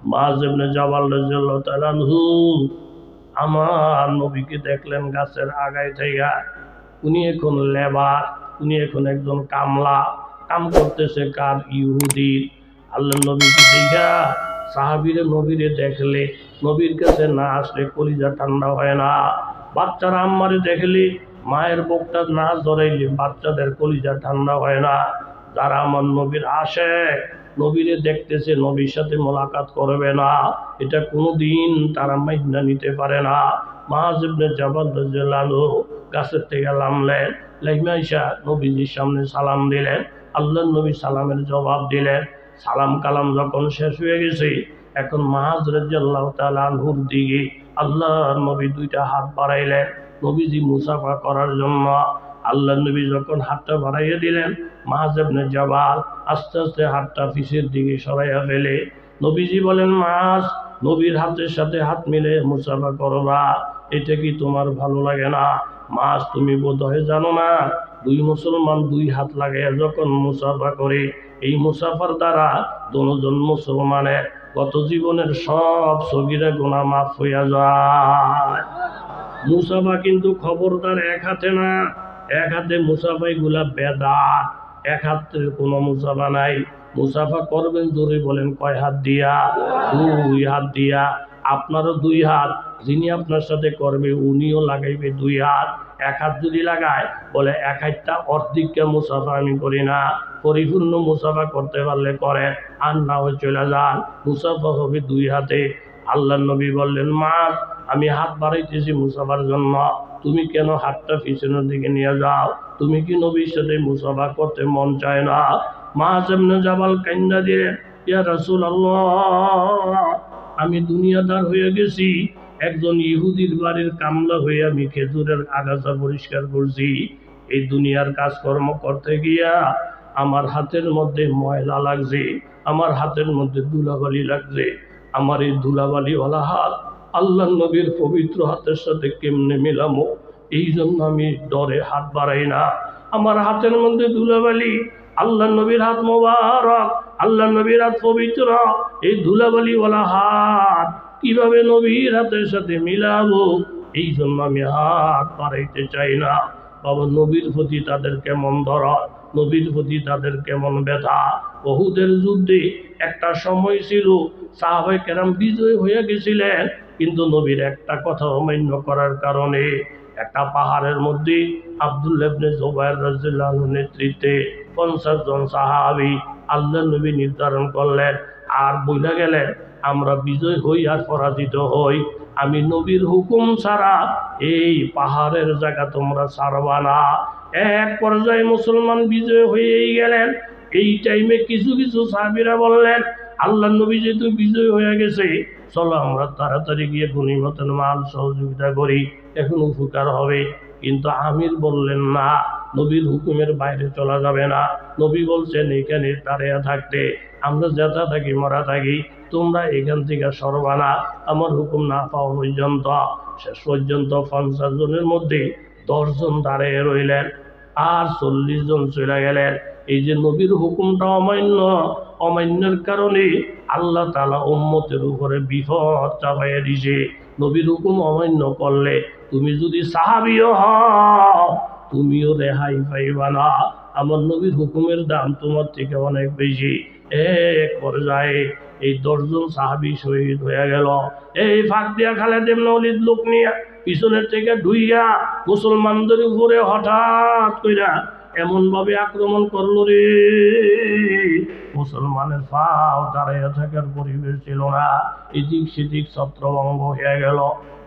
মুআয ইবনে জাবাল রাদিয়াল্লাহু তাআলা আনহু আমার নবীকে দেখলেন গাছের আগায় থেকে। উনি এখন লেবার, উনি এখন একজন কামলা, কাম করতেছে কার? ইহুদি। আল্লাহ নবীকে দেখা সাহাবীরে নবীরে দেখলে, নবীর কাছে না আসলে কলিজা ঠান্ডা হয় না। বাচ্চারা আম্মারে দেখলে, মায়ের বুকটা না জড়াইলে বাচ্চাদের কলিজা ঠান্ডা হয় না। যারা আমার নবীর আসে, নবীরে দেখতেছে, নবীর সাথে মোলাকাত করবে না, এটা কোনোদিন তারা মাইনা নিতে পারে না। মুআয ইবনে জাবাল রাদিয়াল্লাহু আনহু গাছের থেকে নামলেন, লাইমা আইসা নবীজির সামনে সালাম দিলেন। আল্লাহর নবী সালামের জবাব দিলেন। সালাম কালাম যখন শেষ হয়ে গেছে, এখন মুআয রাদিয়াল্লাহু তাআলা আনহুর দিকে আল্লাহর নবী দুইটা হাত বাড়াইলেন নবীজি মুসাফা করার জন্য। আল্লাহর নবী যখন হাতটা বাড়াইয়া দিলেন, মুআয ইবনে জাবাল আস্তে আস্তে হাতটা পিছের দিকে সরাইয়া ফেলে। নবীজি বলেন, মুআয, নবীর হাতের সাথে হাত মিলে মুসাফা করবা, এটা কি তোমার ভালো লাগে না? মুআয, তুমি বোধহয় জানো না, দুই মুসলমান দুই হাত লাগাইয়া যখন মুসাফা করে, এই মুসাফার দ্বারা দুজন মুসলমানের গত জীবনের সব সগীরা গুনাহ মাফ হইয়া যায়। মুসাফা কিন্তু খবরদার এক হাতে না, এক হাতে মুসাফা এগুলা বেদাত, এক হাতে কোনো মুসাফা নাই। মুসাফা করবেন জোরে বলেন কয় হাত দিয়া? দুই হাত দিয়া। আপনারও দুই হাত, যিনি আপনার সাথে করবে উনিও লাগাইবে দুই হাত। এক হাত যদি লাগায়, বলে এক হাতটা অর্ধেকটা মুসাফা আমি করি না, পরিপূর্ণ মুসাফা করতে পারলে করেন, আর না হয়ে চলে যান। মুসাফা হবে দুই হাতে। আল্লাহ নবী বললেন, মুআয, আমি হাত বাড়াইতেছি মুসাফার জন্য, তুমি কেন হাতটা পিছনের দিকে নিয়ে যাও? তুমি কি নবীর সাথে মুসাফা করতে মন চায় না? মুআয ইবনে জাবাল কান্না দিলেন, ইয়া রাসূলুল্লাহ, আমি দুনিয়াদার হয়ে গেছি, একজন ইহুদির বাড়ির কামলা হয়ে আমি খেজুরের আগাছা পরিষ্কার করছি। এই দুনিয়ার কাজকর্ম করতে গিয়া আমার হাতের মধ্যে ময়লা লাগছে, আমার হাতের মধ্যে ধুলাবালি লাগছে। আমার এই ধুলাবালিওয়ালা হাত আল্লাহ নবীর পবিত্র হাতের সাথে কেমনে মেলামো, এই জন্য আমি ডরে হাত বাড়াই না। আমার হাতের মধ্যে ধুলাবালি, আল্লাহ নবীর হাত মোবারক, আল্লাহ নবীর হাত পবিত্র, এই ধুলাবালিওয়ালা হাত কিভাবে নবীর হাতের সাথে মিলাবো, এই জন্য আমি হাত বাড়াইতে চাই না। বাবা, নবীর প্রতি তাদের কেমন দরদ, নবীর প্রতি তাদের কেমন ব্যথা। উহুদের যুদ্ধে একটা সময় ছিল সাহাবায়ে কেরাম বিজয় হয়ে গেছিলেন, কিন্তু নবীর একটা কথা অমান্য করার কারণে একটা পাহাড়ের মধ্যে আব্দুল্লাহ ইবনে জুবায়ের রাদিয়াল্লাহু আনহুর নেতৃত্বে 50 জন সাহাবী আল্লাহ নবী নির্ধারণ করলেন আর বইলা গেলেন, আমরা বিজয় হই আর পরাজিত হই, আমি নবীর হুকুম ছাড়া এই পাহাড়ের জায়গা তোমরা ছাড়বা না। এক পর্যায়ে মুসলমান বিজয় হয়েই গেলেন। এই টাইমে কিছু কিছু সাহাবীরা বললেন, আল্লাহ নবী যেহেতু বিজয় হয়ে গেছে, চলো আমরা তাড়াতাড়ি গিয়ে গনিমতের মাল সহযোগিতা করি, এখন উপকার হবে। কিন্তু আমির বললেন, না, নবীর হুকুমের বাইরে চলা যাবে না। নবী বলছেন এখানে দাঁড়িয়ে থাকতে, আমরা যেটা থাকি মরা থাকি, তোমরা এখান থেকে সরবা না আমার হুকুম না পাওয়া পর্যন্ত। শেষ পর্যন্ত 50 জনের মধ্যে 10 জন দাঁড়িয়ে রইলেন আর 40 জন চলে গেলেন। এই যে নবীর হুকুমটা অমান্যের কারণে আল্লাহ তাআলা উম্মতের উপরে বিপদ চাপাইয়া দিছে। নবীর হুকুম অমান্য করলে তুমি যদি সাহাবীও হও, তুমিও রেহাই পাইবা না। আমার নবীর হুকুমের দাম তোমার থেকে অনেক বেশি। এক পর্যায়ে এই 10 জন সাহাবী শহীদ হয়ে গেল। এই ফাঁক দিয়া খালেদ ইবনে ওলীদ লোক নিয়ে পিছনের থেকে ঢুইয়া মুসলমানদের উপরে হঠাৎ কইরা এমন ভাবে আক্রমণ করলো রে, মুসলমানের পাও দাঁড়াইয়া থাকার পরিবেশ ছিল না, এদিক সেদিক ছত্রভঙ্গ হয়ে গেল।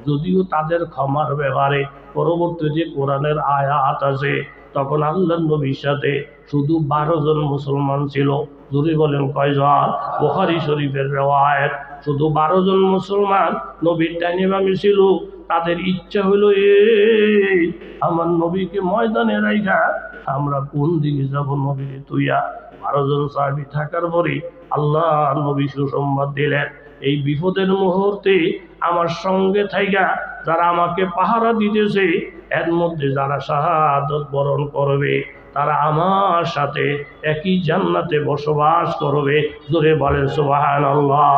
যদিও তাদের ক্ষমার ব্যাপারে পরবর্তী যে কোরআনের আয়াত আছে, তখন আল্লাহর নবীর সাথে শুধু 12 জন মুসলমান ছিল। জোরে বলেন কয়জন? বুখারী শরীফের রওয়ায়াত, শুধু 12 জন মুসলমান নবীর টাইনে ছিল। তাদের ইচ্ছা হলো, এই আমার নবীকে ময়দানে রাইখা আমরা কোন দিকে যাব নবীর তুইয়া। 12 জন সাহাবী থাকার পরে আল্লাহ নবী সুসংবাদ দিলেন, এই বিপদের মুহূর্তে আমার সঙ্গে থাইকা যারা আমাকে পাহারা দিতেছে, এর মধ্যে যারা শাহাদাত বরণ করবে তারা আমার সাথে একই জান্নাতে বসবাস করবে। জোরে বলেন সুবহানাল্লাহ।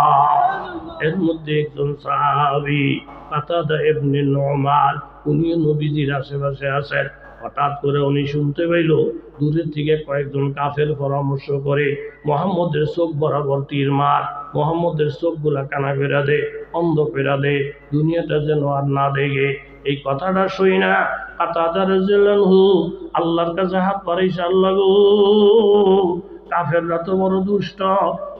এর মধ্যে একজন সাহাবী কাতাদা ইবনে নুমান, উনিও নবীজির আশেপাশে আছেন। হঠাৎ করে উনি শুনতে পাইল দূরের থেকে কয়েকজন কাফের পরামর্শ করে মুহাম্মদের চোখ বরাবর তীর মার, মুহাম্মদের চোখগুলা কানা ফেরা দে, অন্ধ ফেরা দে, দুনিয়াটা যেন আর না দেখে। এই কথাটা শুই না কাতাদা রাদিয়াল্লাহু আল্লাহর কাছে হাত বাড়াইছে, আল্লাহ গো, কাফেররা তো বড় দুষ্ট,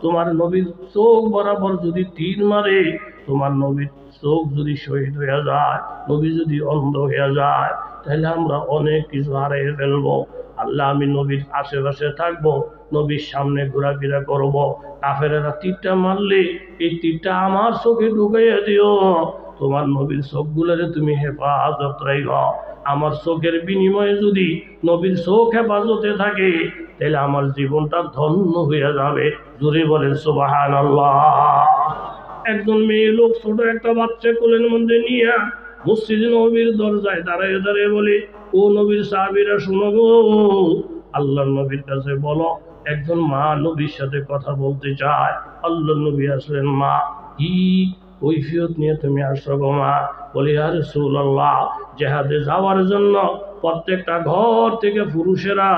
তোমার নবীর চোখ বরাবর যদি তীর মারে, তোমার নবীর চোখ যদি শহীদ হয়ে যায়, নবী যদি অন্ধ হয়ে যায়, তাহলে আমরা অনেক কিছু হারিয়ে ফেলবো। আল্লাহ, আমি নবীর আশেপাশে থাকবো, নবীর সামনে ঘোরাফেরা করব, কাফেরেরা তীরটা মারলে এই তীরটা আমার চোখে ঢুকাইয়া দিও, তোমার নবীর চোখগুলোরে তুমি হেফাজত রাখো। আমার চোখের বিনিময়ে যদি নবীর চোখ হেফাজতে থাকে, তাহলে আমার জীবনটা ধন্য হয়ে যাবে। জোরে বলেন সুবহানাল্লাহ। একজন মেয়ে লোক ছোট একটা বাচ্চা কোলের মধ্যে নিয়ে মসজিদ নবীর দরজায় দাঁড়ায় দাঁড়িয়ে বলে, ও নবীর সাহাবীরা শুনো গো, আল্লাহর নবীর কাছে বলো, একজন মা নবীর সাথে কথা বলতে চায়। আল্লাহর নবী আসলেন, মা কি কৈফিয়ত নিয়ে তুমি আসছো গো মা? বলি, ইয়া রাসূলুল্লাহ, জিহাদে যাওয়ার জন্য প্রত্যেকটা ঘর থেকে পুরুষেরা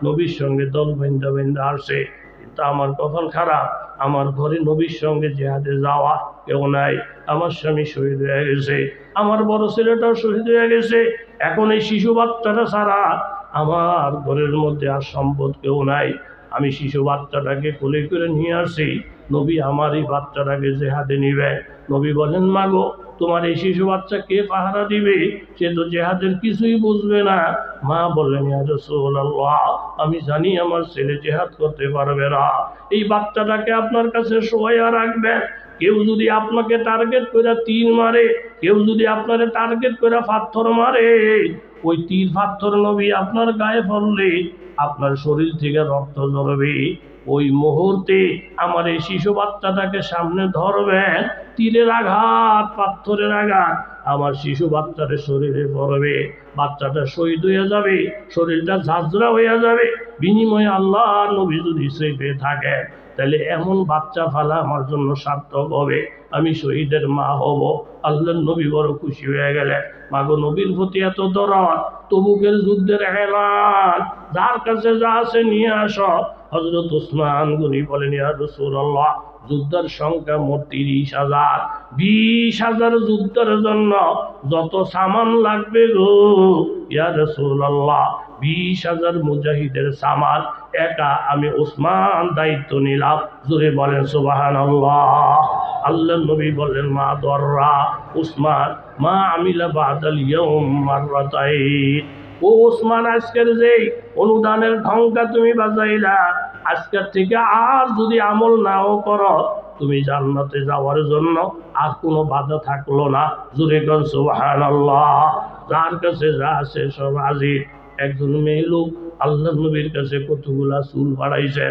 নবীর সঙ্গে দল বেঁধে বেঁধে আসে, কিন্তু আমার কপাল খারাপ, আমার ঘরে নবীর সঙ্গে জিহাদে যাওয়া কেউ নাই। আমার স্বামী শহীদ হয়ে গেছে, আমার বড় ছেলেটাও শহীদ হয়ে গেছে, এখন এই শিশু বাচ্চাটা ছাড়া আমার ঘরের মধ্যে আর সম্পদ কেউ নাই। আমি শিশু বাচ্চাটাকে কোলে করে নিয়ে আসি, নবী আমার এই বাচ্চাটাকে জেহাদে নিবে। নবী বলেন, মাগো, তোমার এই শিশু বাচ্চা কে পাহারা দিবে? সে তো জেহাদের কিছুই বুঝবে না। মা বললেন, ইয়া রাসূলুল্লাহ, আমি জানি আমার ছেলে জেহাদ করতে পারবে না, এই বাচ্চাটাকে আপনার কাছে শোয়া রাখবেন। কেউ যদি আপনাকে টার্গেট করে তীর মারে, কেউ যদি আপনারে টার্গেট করে পাথর মারে, ওই তীর পাথর নবী আপনার গায়ে পড়লে আপনার শরীর থেকে রক্ত ঝরবে। ওই মুহূর্তে আমার এই শিশু বাচ্চাটাকে সামনে ধরবেন, তীরের আঘাত, পাথরের আঘাত আমার শিশু বাচ্চার শরীরে পড়বে, বাচ্চাটা শহীদ হয়ে যাবে, শরীরটা ঝাঁঝরা হয়ে যাবে। বিনিময়ে আল্লাহ নবী যদি সেফে থাকে, তাহলে এমন বাচ্চা ফালা আমার জন্য সার্থক হবে, আমি শহীদের মা হব। আল্লাহর নবী বড় খুশি হয়ে গেলেন। মাগো, নবীর প্রতি এত দরদ, তবুকের যুদ্ধের এলান, যার কাছে যা আছে নিয়ে আসো। হযরত ওসমান গনি বলেন, ইয়া রাসূলুল্লাহ, যুদ্ধের সংখ্যা মোট 30,000, 20,000 যুদ্ধের জন্য যত সামান লাগবে গো ইয়া রাসূলুল্লাহ, 20,000 মুজাহিদের সামান একা আমি ওসমান দায়িত্ব নিলাম। জোরে বলেন সুবহানাল্লাহ। আল্লাহর নবী বললেন, মা দররা ওসমান মা আমিলা বাদাল ইয়াউম মাররাতাইন। ও ওসমান, আজকের যে অনুদানের ঢঙ্কা তুমি বাজাইলা, আজকের থেকে আর যদি আমল নাও করো, তুমি জান্নাতে যাওয়ার জন্য আর কোনো বাধা থাকলো না। জোরে কোন সুবহানাল্লাহ। যার কাছে যা আছে সব হাজির। একজন মেয়ে লোক আল্লাহ নবীর কাছে কতগুলা চুল বাড়াইছে,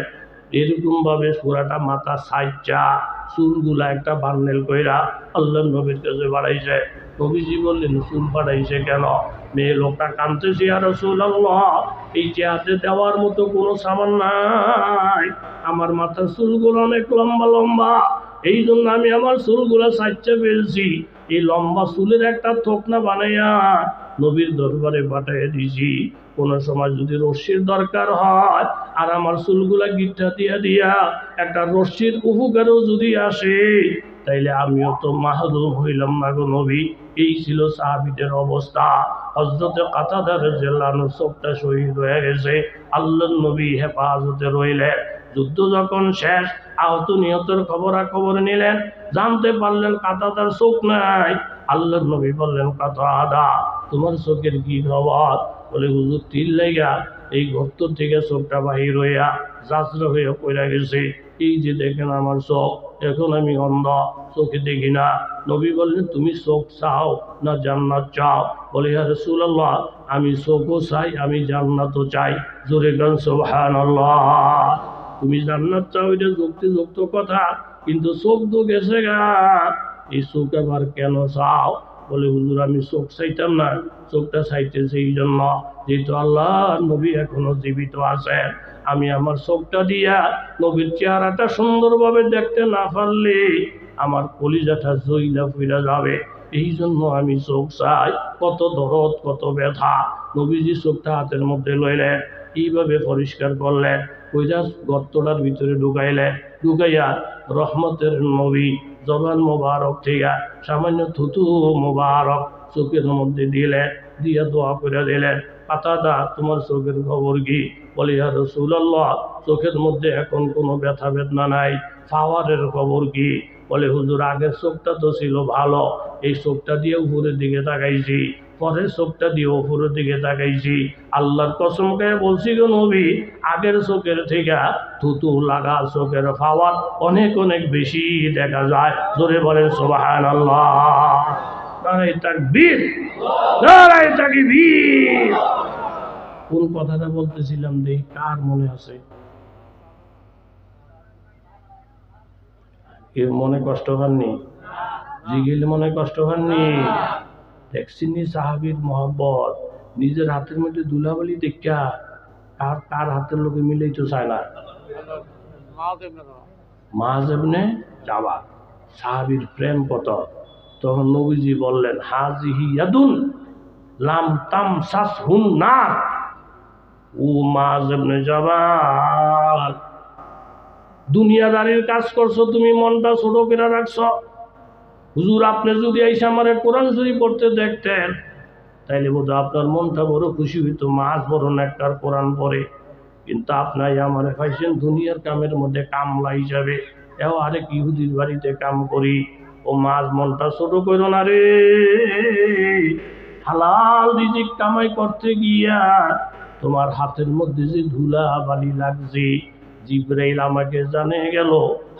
এরকম ভাবে পুরাটা মাথা সাইজা চুলগুলা একটা বান্ডেল কইরা আল্লাহ নবীর কাছে বাড়াইছে। নবীজি বললেন, চুল বাড়াইছে কেন? মেয়ে লোকটা কাঁদতেছে, ইয়া রাসূলুল্লাহ, এই জিহাদে দেওয়ার মতো কোনো সামান নাই, আমার মাথার চুলগুলো অনেক লম্বা লম্বা, এই জন্য আমি আমার চুলগুলা সাইজা ফেলছি। এই লম্বা চুলের একটা থোকনা বানাইয়া নবীর দরবারে পাঠিয়ে দিছি। কোনো সময় যদি রশ্মির দরকার হয় আর আমার চুলগুলা গিট্টা দিয়া দিয়া একটা রশ্মির উপকারও যদি আসে, তাইলে আমিও তো মাহরুম হইলাম না গো নবী। এই ছিল সাহাবীদের অবস্থা। হযরতে কাতাদা রাদিয়াল্লাহু আনহু চোখটা শহীদ হয়ে গেছে, আল্লাহর নবী হেফাজতে রইলেন। যুদ্ধ যখন শেষ, আহত নিহতের খবরাখবর নিলেন, জানতে পারলেন কাতাদার চোখ নাই। আল্লাহর নবী বললেন, কাতাদা, তোমার চোখের কি খবর? বলে, হুজুর, তীর লাইগা এই গর্ত থেকে চোখটা বাহির হইয়া যাত্রা হইয়া পড়ে গেছে। এই যে দেখেন আমার চোখ, এখন আমি অন্ধ, চোখে দেখি না। নবী বললেন, তুমি চোখ চাও না জান্নাত চাও? বলে, ইয়া রাসূলুল্লাহ, আমি চোখও চাই, আমি জান্নাতও চাই। জোরে গান সুবহানাল্লাহ। তুমি জান্নাত চাও, এটা যুক্তিযুক্ত কথা, কিন্তু চোখ তো গেছে গা, এই চোখ আবার কেন চাও? বলে, হুজুর, আমি চোখ চাইতাম না, চোখটা চাইতেছে এই জন্য, যেহেতু আল্লাহ নবী এখনো জীবিত আছেন, আমি আমার চোখটা দিয়া নবীর চেহারাটা সুন্দরভাবে দেখতে না পারলে আমার কলিজাটা জইলা ফিরা যাবে। এই জন্য আমি চোখ চাই। কত দরদ, কত ব্যথা। নবীজি চোখটা হাতের মধ্যে লইলেন, এইভাবে পরিষ্কার করলেন, কইরা গর্তটার ভিতরে ঢুকাইলেন, ঢুকাইয়া রহমতের নবী জবান মোবারক থেকে সামান্য থুতু মোবারক চোখের মধ্যে দিলেন, দিয়া দোয়া করে দিলেন, পাতাদা তোমার চোখের খবর কি? বলে ইয়া রাসূলুল্লাহ, চোখের মধ্যে এখন কোনো ব্যথা বেদনা নাই। পাওয়ারের খবর কি? বলে হুজুর, আগের চোখটা তো ছিল ভালো, এই চোখটা দিয়ে উপরের দিকে তাকাইছি, পরের চোখটা দিয়ে উপরের দিকে তাকাইছি। আল্লাহর কসম করে বলছি গো নবী, আগের চোখের থেকে থুতু লাগা চোখের পাওয়ার অনেক অনেক বেশি দেখা যায়। জোরে বলেন সুবহানাল্লাহ। নারায়ে তাকবীর, নারায়ে তাকবীর। কোন কথাটা বলতেছিলাম দেখি কার মনে আছে? কেউ মনে কষ্ট পাননি? জিগিল মনে কষ্ট পাননি? দেখছিনি সাহাবীর মহব্বত, নিজের হাতের মধ্যে দুলাবালি দেখা কার হাতের লোকে মিলেই তো চায় না। মায ইবনে জাবাল, সাহাবীর প্রেম কত। তখন নবীজি বললেন, হাজিহি ইয়াদুন লাম তামসাসহুন নার। ও মায ইবনে জাবাল, দুনিয়াদারির কাজ করছো তুমি, মনটা ছোট করে রাখছো। হুজুর, আপনি যদি এসে আমার কোরআন শরীফ পড়তে দেখতেন, তাইলে বোধ আপনার মনটা বড় খুশি হইতো। মাছ বড় নেককার কোরআন পড়ে, কিন্তু আপনার আমার পাইছেন দুনিয়ার কামের মধ্যে কামলা হিসাবে। এও আরেক ইহুদির বাড়িতে কাম করি। ও মাছ, মনটা ছোট করো না রে। হালাল রিজিক কামাই করতে গিয়া তোমার হাতের মধ্যে যে ধুলা বালি লাগছে, জিবরাইল আমাকে জানে গেল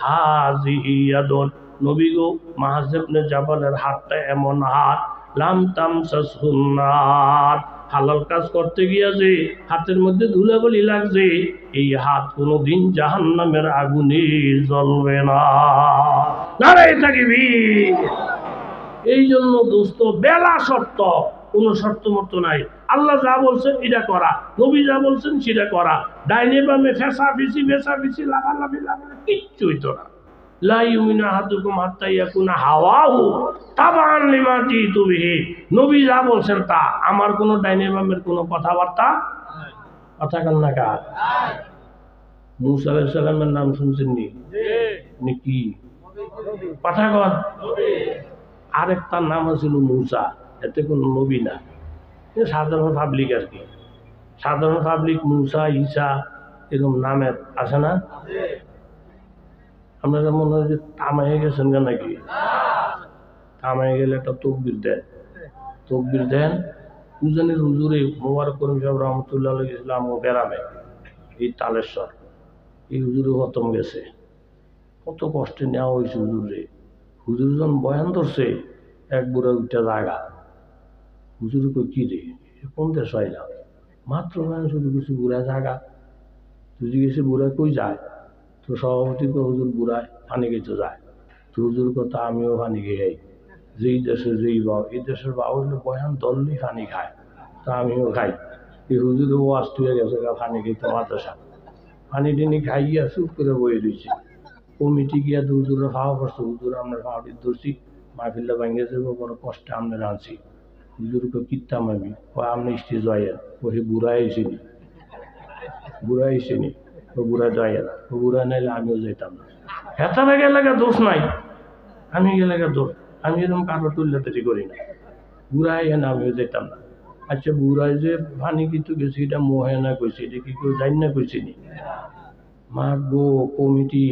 হাজিহি ইয়াদুন। নবী গো, মায ইবনে জাবালের হাতটা এমন হাত, লাম তামসাসহুন নার, হালাল কাজ করতে গিয়া যে হাতের মধ্যে ধুলাবালি লাগছে, এই হাত কোনোদিন জাহান্নামের আগুনে জ্বলবে না। নারায়ে তাকবীর। এই জন্য দোস্ত, বেলা শর্ত, কোনো শর্ত মর্ত নাই। আল্লাহ যা বলছেন এটা করা, নবী যা বলছেন সেটা করা। ডাইনে বামে ফেসাফিসি লাগালাগি কিচ্ছু হইতো না। লা ইউমিনু আহাদুকুম হাত্তা ইয়াকুনা হাওয়াহু তাবান লিমা জিতু বিহি। নবী যা বলছেন তা, আমার কোনো ডাইনে বামের কোনো কথাবার্তা কথা কান না কার। মূসা আলাইহিস সালামের নাম শুনছেন নি? কি কথা কন? আরেকটার নাম ছিল মূসা, এতে কোনো নবী না, সাধারণ পাবলিক আর কি। সাধারণ পাবলিক মূসা, ঈসা এরকম নামের আছে না? আপনারা মনে হয় যে তামাইয়ে গেছেন কেন নাকি? তামাইয়ে গেলে একটা তকবির দেন। উজানের হুজুরে মোবারক করিম সাহেব রহমতুল্লাহ ইসলাম ও বেড়াবে এই তালেশ্বর, এই হুজুরে খতম গেছে। কত কষ্টে নেওয়া হয়েছে হুজুরে। হুজুর যখন বয়ান ধরছে, এক বুড়া উঠা জায়গা, হুজুরে কই কি রে, কোন দেশ হইলাম? মাত্র বয়ান শুরু করছি, বুড়া জায়গা। তুই গেছি বুড়া কই যায়? তো সভাপতি তো হুজুর বুড়ায় পানি খেতে যায়। তো হুজুর কথা আমিও পানি খেয়ে, যেই দেশে যেই বাউ, এই দেশের বাউ হইলে বয়ান ধরলেই পানি খায়, তা আমিও খাই। এই হুজুরে ওয়াজ তুলে গেছে পানি খেতে মাদ্রাসা, পানি টানি খাইয়া চুপ করে বয়ে রয়েছে। কমিটি গিয়া তো হুজুরের খাওয়া পড়ছে, হুজুর আপনার খাওয়াটি ধরছি, মাহফিলটা ভাঙিয়ে যাবো, বড় কষ্টে আপনার আনছি। হুজুরকে কিত্তাম আমি, আপনি স্টেজ আইয়েন। ওই বুড়া আইসিনি, ও বুড়া যাইয়া না, ও বুড়া নাইলে আমিও যাইতাম না। হেতারা গেলে দোষ নাই, আমি গেলে দোষ। আমি এরকম কারো তুল্যাতারি করি না। বুড়া আইয়া না, আমিও যেতাম না। আচ্ছা, বুড়ায় যে পানি কিন্তু গেছি, এটা মোহে না কইছি, এটা কি কেউ জানি না কইছি নি? মাগো কমিটি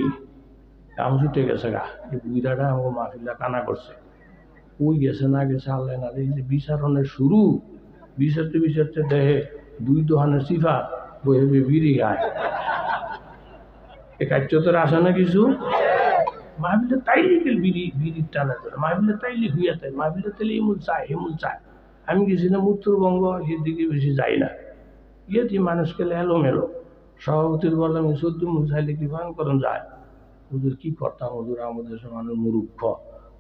কাম ছুটে গেছে গা, এই বুড়াটা আমাকে মাহফিলটা কানা করছে। ওই গেছে না গেছে আল্লাহ না। এই যে বিচারণের শুরু, বিচারতে দেহে দুই দোহানের সিফা বহে বিড়ি গায়। এ কার্য তোর আসে না কিছু। মাহফিলে তাইলে গেল বিড়ির টানা ধরে, মাহফিলে তাইলে হুইয়া তাই, মাহফিলে তাইলে এমন চায়। আমি গেছিলাম উত্তরবঙ্গ, এর দিকে বেশি যাই না। ইয়েটি মানুষকে এলোমেলো। সভাপতির বললাম 14 মুখ চাইলে কি ভাঙ করেন যায়? হুজুর কি করতাম, হুজুর আমাদের দেশের মানুষ মূর্খ।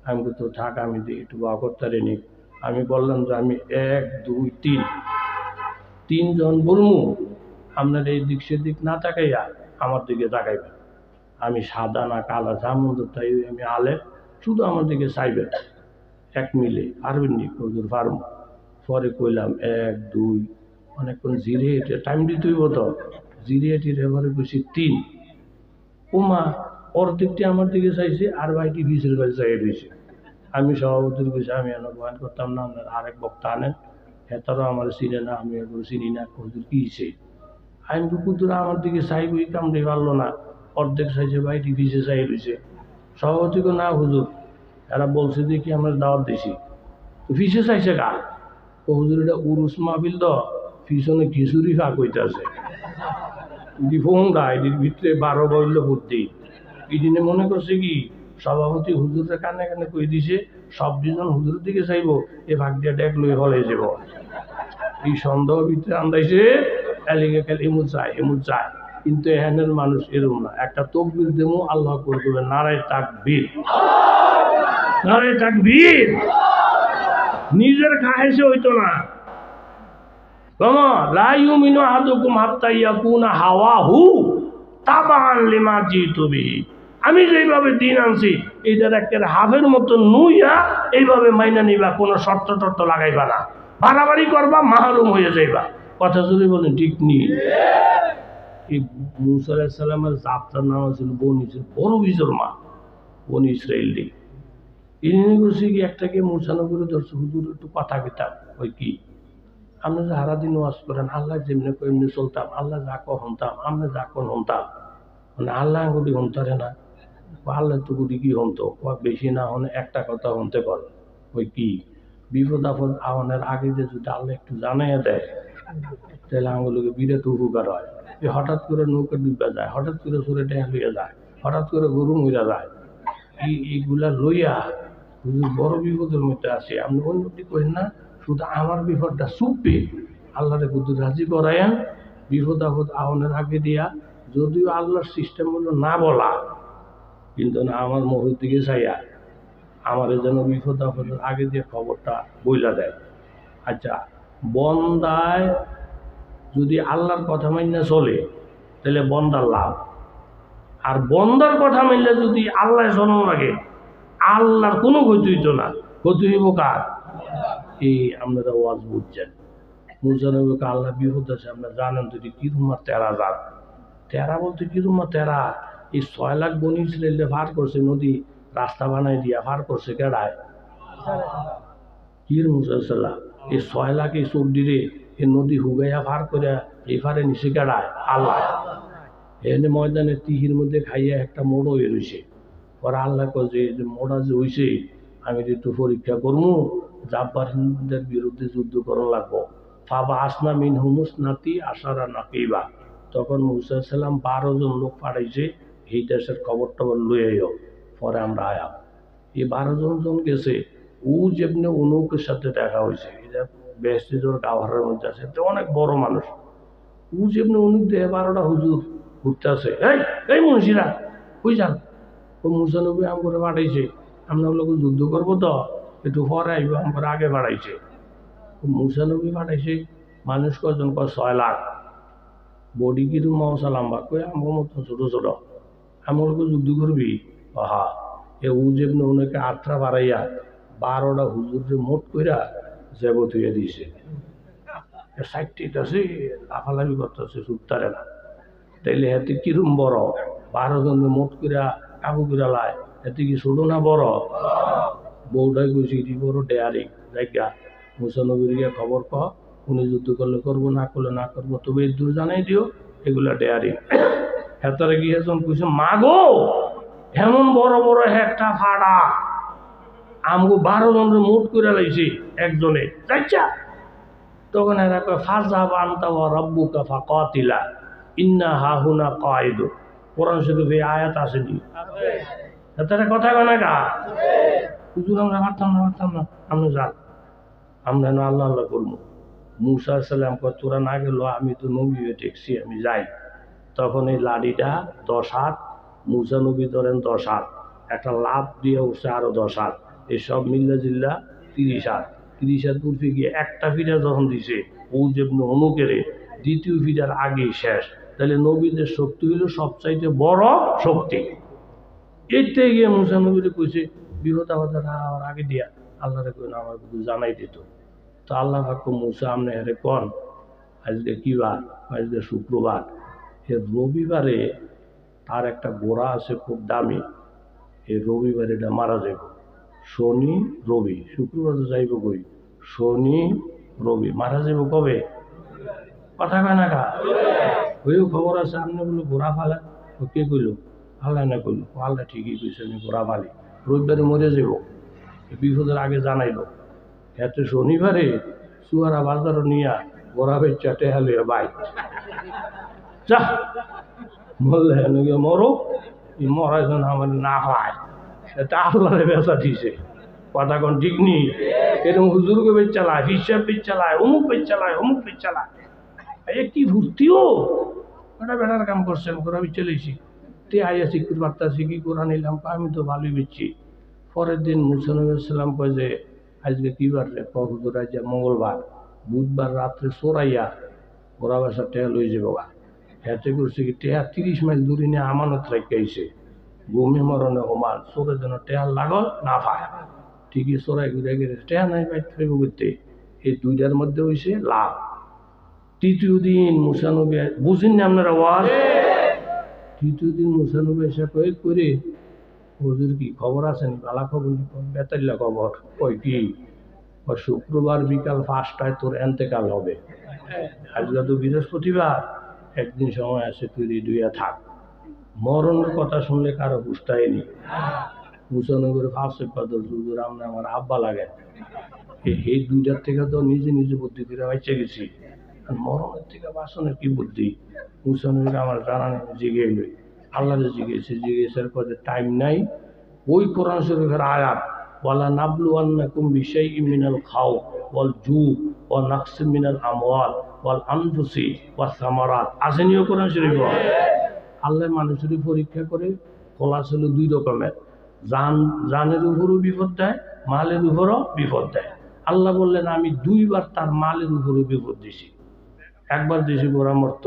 আমি তো থাক, আমি একটু বা করতে নি। আমি বললাম যে আমি 1 2 3 জন বলমু, আপনার এই দিক সেদিক না তাকাইয়া আমার দিকে তাকাইবেন। আমি সাদা না কালা যেমন তাই, আমি আলেম, শুধু আমার দিকে চাইবেন, এক মিলে পারবেন নি? হুজুর পারব। পরে কইলাম 1 2, অনেকক্ষণ জিরে হেঁটে টাইম দিতে হইব তো, জিরে হেঁটে এবারে কইছি 3। ওমা অর্ধেকটি আমার দিকে চাইছে আর ভাইটি ভিসের কাছে চাই রয়েছে। আমি সভাপতির কইছি আমি এনে বয়ান করতাম না, আপনার আরেক বক্তা আনেন, হেতারও আমার চিনে না, আমি এগুলো চিনি না। হুজুর কি হিসে? আমি কুকুরা আমার দিকে চাইবই, কামড়ে পারলো না, অর্ধেক চাইছে ভাইটি ভিসে চাই রয়েছে। সভাপতিকে না হুজুর, এরা বলছে দেখি আমরা দাওয়াত দিছি, ফিসে চাইছে গা। ও হুজুর এটা উরুস মাহফিল তো, পিছনে খিচুড়ি ফাঁক হইতেছে, ফোনটা এটির ভিতরে 12 বইল বুদ্ধি। এই দিনে মনে করছে কি সভাপতি হুজুরের কানে কানে কই দিছে সব দুজন হুজুরের দিকে চাইবো, এ ভাগ দিয়ে ডেক লই হলে যাব। এই সন্দেহ ভিতরে আন্দাইছে এলিগে খেলে এমুদ চায়। কিন্তু এখানের মানুষ এরকম না, একটা তকবীর দেবো আল্লাহ করে দেবে, নারায়ে তাকবীর, নারায়ে তাকবীর। নিজের খাহেসে হইতো না। লা ইউমিনু আহাদুকুম হাত্তা ইয়াকুনা হাওয়াহু তাবান লিমা জিতু বিহি। আমি যেইভাবে দিন আনছি এইটার একটা হাফের মতো নুইয়া এইভাবে মাইনা নিবা, কোনো শর্ত টর্ত লাগাইবা না, বাড়াবাড়ি করবা মাহরুম হয়ে যাইবা। কথা যদি বলেন ঠিক নি? এই মূসা আলাইহিস সালামের যাত্রার নাম ছিল বনি ইসরাইল, বড় বিজর মা বনি ইসরাইল। ইনি করছি কি একটাকে মূর্ছানগরে ধরছে, হুজুর একটু কথা কিতাব। ওই কি আমরা যে সারাদিন ওয়াজ করেন, আল্লাহ যেমনি এমনি চলতাম, আল্লাহ যা কো হনতাম, আমরা যা কোন হনতাম, মানে আল্লাহ গুলি হনতারে না, আল্লাহ তো গুলি কি হনতো, বেশি না হনে একটা কথা হনতে পারে। ওই কি বিপদ আপদ আহনের আগে যে যদি আল্লাহ একটু জানাই দেয়, তাহলে আমাগুলোকে বিরাট উপকার হয়। হঠাৎ করে নৌকা ডুবা যায়, হঠাৎ করে সুরে টেহা লইয়া যায়, হঠাৎ করে গরু মইরা যায়, এইগুলা লইয়া হুজুর বড় বিপদের মধ্যে আসে। আপনি অন্যটি করেন না, শুধু আমার বিপদটা চুপবে, আল্লাহরে হুজুর রাজি করাইয়া বিপদ আপদ আহনের আগে দিয়া, যদিও আল্লাহর সিস্টেম হলো না বলা, কিন্তু না আমার মোহর দিকে চাইয়া আমার যেন বিপদ আপদের আগে দিয়ে খবরটা বইলা দেয়। আচ্ছা, বন্দায় যদি আল্লাহর কথা মাইনা চলে তাহলে বন্দার লাভ, আর বন্দার কথা মানলে যদি আল্লাহ জন্ম লাগে আল্লাহর কোনো ক্ষতি হইতো না, ক্ষতি হইব কার? এই আপনারা ওয়াজ বুঝছেন। মুজানবীকে আল্লাহ বিপদ আছে, আপনারা জানেন তো, কিরুমা 13 জাত। 13 বলতে কিরুমা 13, এই 6 লাখ বনি ইসরাইল পার করছে নদী, রাস্তা বানাই দিয়া পার করছে কেডায়? কির মুসাল্লাহ। এই 6 লাখ এই চৌডিরে এই নদী হুগাইয়া পার করে এই পারে নিচে কেডায়? আল্লাহ। এনে ময়দানে তিহির মধ্যে খাইয়া একটা মোড় হয়ে রয়েছে, পরে আল্লাহ কয়ে যে মোড়া যে হয়েছে আমি একটু পরীক্ষা করবো, জাব্বার হিন্দুদের বিরুদ্ধে যুদ্ধ করা লাগবো। ফাবা আসনা মিন হুমুস নাতি আশারা নাকিবা। তখন মুসা সাল্লাম 12 জন লোক পাঠাইছে, এই দেশের খবর টবর লইয়াইও। পরে আমরা আয়া এই 12 জন গেছে, ও যেমনি অনুকের সাথে দেখা হয়েছে, এটা বেস্টিজোর গাওয়ারের মধ্যে আছে, অনেক বড় মানুষ। ও যেমনি অনুক দেয় 12টা হুজুর ঘুরতে আছে, এই মনীষীরা কই যান? ও মুসানবী আম করে পাঠাইছে, আমরা লোক যুদ্ধ করবো তো, একটু পরে আইব, আম করে আগে বাড়াইছে। মুসানবী পাঠাইছে, মানুষ কজন? 6 লাখ। বডি কিন্তু মশা লম্বা, কই আমার মতন ছোট ছোট, আমার লোক যুদ্ধ করবি? হা এ ও যেমনি ওনাকে 8টা বাড়াইয়া 12টা হুজুরে মোট কইরা জেব থুয়ে দিয়েছে। 60টা আছে লাফালাফি করতেছে, সুতারে না। তাইলে হাতে কিরম বড়, 12 জনের মোট কইরা কাবু করে লাই, এতে কি ছোট না বড়? বউটাই কইছে এটি বড় ডেয়ারিং জায়গা। মুসানবীর গিয়ে খবর ক, উনি যুদ্ধ করলে করবো, না করলে না করবো, তবে এই দূর জানাই দিও এগুলা ডেয়ারিং। হেতারে গিয়ে যখন কইছে মা গো এমন বড় বড় একটা ফাড়া, আমগো 12 জনের মোট করে লাইছে একজনে যাইছা। তখন এরা কয় ফাযহাব আনতা ওয়া রাব্বুকা ফাকাতিলা ইন্না হাহুনা কায়িদুন। কোরআন শরীফে আয়াত আসেনি? তারা কথা কয় না গা? হুজুর আমরা পারতাম না, আমরা যান, আমরা না আল্লাহ আল্লাহ করবো। মুসা সাল্লাম কয় তোরা না গেল, আমি তো নবী হয়ে ঠেকছি, আমি যাই। তখন এই লাঠিটা 10 হাত, মুসা নবী ধরেন 10 হাত, একটা লাভ দিয়ে উঠছে আরো 10 হাত, এই সব মিল্লা জিল্লা 30 হাত। 30 হাত উঠে গিয়ে একটা ফিডার যখন দিছে ও যেমন অনুকেরে, দ্বিতীয় ফিডার আগেই শেষ। তাহলে নবীদের শক্তি হইল সবচাইতে বড় শক্তি। এতে গিয়ে মুসা নবীরে কইছে বিপদ আপদের হওয়ার আগে দিয়া আল্লাহরে কইন আমার কিছু জানাই দিত। তো আল্লাহ ভাগ্য মুসা আমনে হেরে কন আজকে কি বার, আজকে শুক্রবার, রবিবারে তার একটা গোড়া আছে খুব দামি, এই রবিবার এটা মারা যাইব। শনি রবি, শুক্রবার তো যাইব কই, শনি রবি মারা যাইব কবে? কথা কয় না কা হয়েও খবর আছে আপনি বলে ঘোড়া ফালা। কে কইল? আল্লাহ না কইল। আল্লাহ ঠিকই কইছে আমি ঘোড়া ফালি, রবিবারে মরে যাব। বিপদের আগে জানাইল। এতে শনিবারে চুয়ারা বাজারও নিয়া ঘোড়া বেচা টেহালিয়া বাইক যা বললে মরো, মরার জন্য আমার না হয় এটা আল্লাহরে বেচা দিছে। কথা কোন ঠিক নেই। এরকম হুজুরকে বেচ চালায়, হিসাব বেচ চালায়, অমুক বেচ চালায়, অমুক বেচ চালায়। কি ভর্তিও ওটা বেটার কাম করছে। ঘোরা বেচ চালাইছি তে আইয়া শিখতে পারতাছি কি কোরআ নিলাম, আমি তো ভালোই বেচছি। পরের দিন মুসা নবী সাল্লাম কয় যে আজকে কি বার রে? হুজুর আজ মঙ্গলবার, বুধবার রাত্রে চোরাইয়া ঘোরা বাসা টেহা লই যাবো। হেঁটে করছে কি টেহা 30 মাইল দূরে নিয়ে আমানত রেখেছে। ঘুমে মরণে হোমান চোরের জন্য টেহার লাগল না পায়। ঠিকই চোরাই ঘুরে গেছে, টেহা নাই পাই ফেরব করতে। এই দুইটার মধ্যে হয়েছে লাভ। তৃতীয় দিন মুসা নবী বুঝেন না আপনারা ওয়াজ? তৃতীয় দিন মুসা নবী এসে কয়ে করে হুজুর কি খবর আছে নি? ভালো খবর বেতাল্লা খবর। ওই কি শুক্রবার বিকাল 5টায় তোর এন্তেকাল হবে। আজকে তো বৃহস্পতিবার, একদিন সময় আছে তুই রেডিয়া থাক। মরণের কথা শুনলে কারো বুঝতেইনি। মুসানগরের ফাঁসে পাদর হুজুর আমরা আমার আব্বা লাগে। এই দুইটার থেকে তো নিজে নিজে বুদ্ধি করে বাঁচে গেছি। আর মরণের থেকে বাঁচনের কি বুদ্ধি? মুসানগর আমার জানা নেই, জিগে এলোই আল্লাহ জিগেছে। জিজ্ঞেসের পরে টাইম নাই। ওই কোরআন শরীফের আয়াত ওয়ালা নাবলুয়ান্নাকুম বিশাইইম মিনাল খাউফ ওয়াল জু ওয়া নাকসিম মিনাল আমওয়াল ওয়াল আনফুসি ওয়াস সামারাত আসেনিও কোরআন শরীফ। আল্লাহ মানুষের পরীক্ষা করে। খোলা ছিল দুই রকমের, জানের উপরও বিপদ দেয়, মালের উপরও বিপদ দেয়। আল্লাহ বললেন আমি দুইবার তার মালের উপরও বিপদ দিছি। একবার দিছি গোড়া মরত,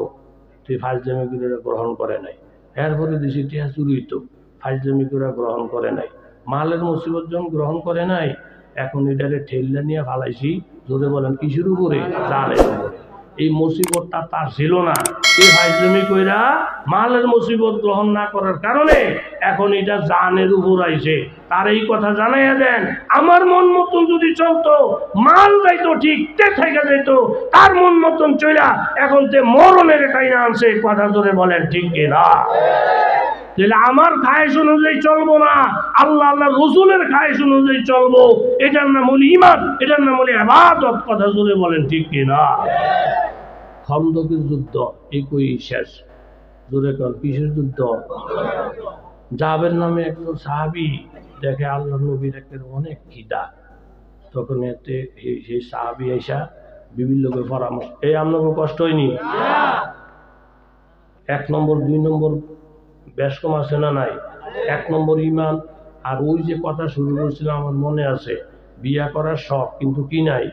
তুই ফাজলামি করে গ্রহণ করে নাই। এরপরে দিছি টিয়া চুরি হইতো, ফাজলামি করে গ্রহণ করে নাই। মালের মুসিবত যখন গ্রহণ করে নাই, এখন এটারে ঠেললে নিয়ে ফালাইছি। জোরে বলেন কিসের উপরে? জানের উপরে। এই মুসিবতটা তার ছিল না, এই ফাজলামি কইরা মালের মুসিবত গ্রহণ না করার কারণে এখন এটা জানের উপর আইছে। তার এই কথা জানাইয়া দেন, আমার মন মতন যদি চলতো, মাল যাইতো ঠিক থেকে যাইতো, তার মন মতন চইলা এখন তে মরণের এটাই না আনছে। কথা জোরে বলেন ঠিক কিনা? তাহলে আমার খায়েশ অনুযায়ী চলবো না, আল্লাহ আল্লাহ রসুলের খায়েশ অনুযায়ী চলবো। এটার নাম হলো ঈমান, এটার নাম হলো ইবাদত। কথা জোরে বলেন ঠিক কিনা? খন্দকের যুদ্ধ একই শেষ। জোরে কর কিসের যুদ্ধ? জাবের নামে একজন সাহাবী দেখে আল্লাহ নবীর একের অনেক খিদা। তখন এতে সেই সাহাবী আইসা বিভিন্ন লোকের পরামর্শ, এই আপনাকে কষ্ট হয়নি? 1 নম্বর 2 নম্বর বেশ কম আছে না নাই? 1 নম্বর ঈমান। আর ওই যে কথা শুরু করেছিলাম আমার মনে আছে, বিয়া করার শখ কিন্তু কি নাই?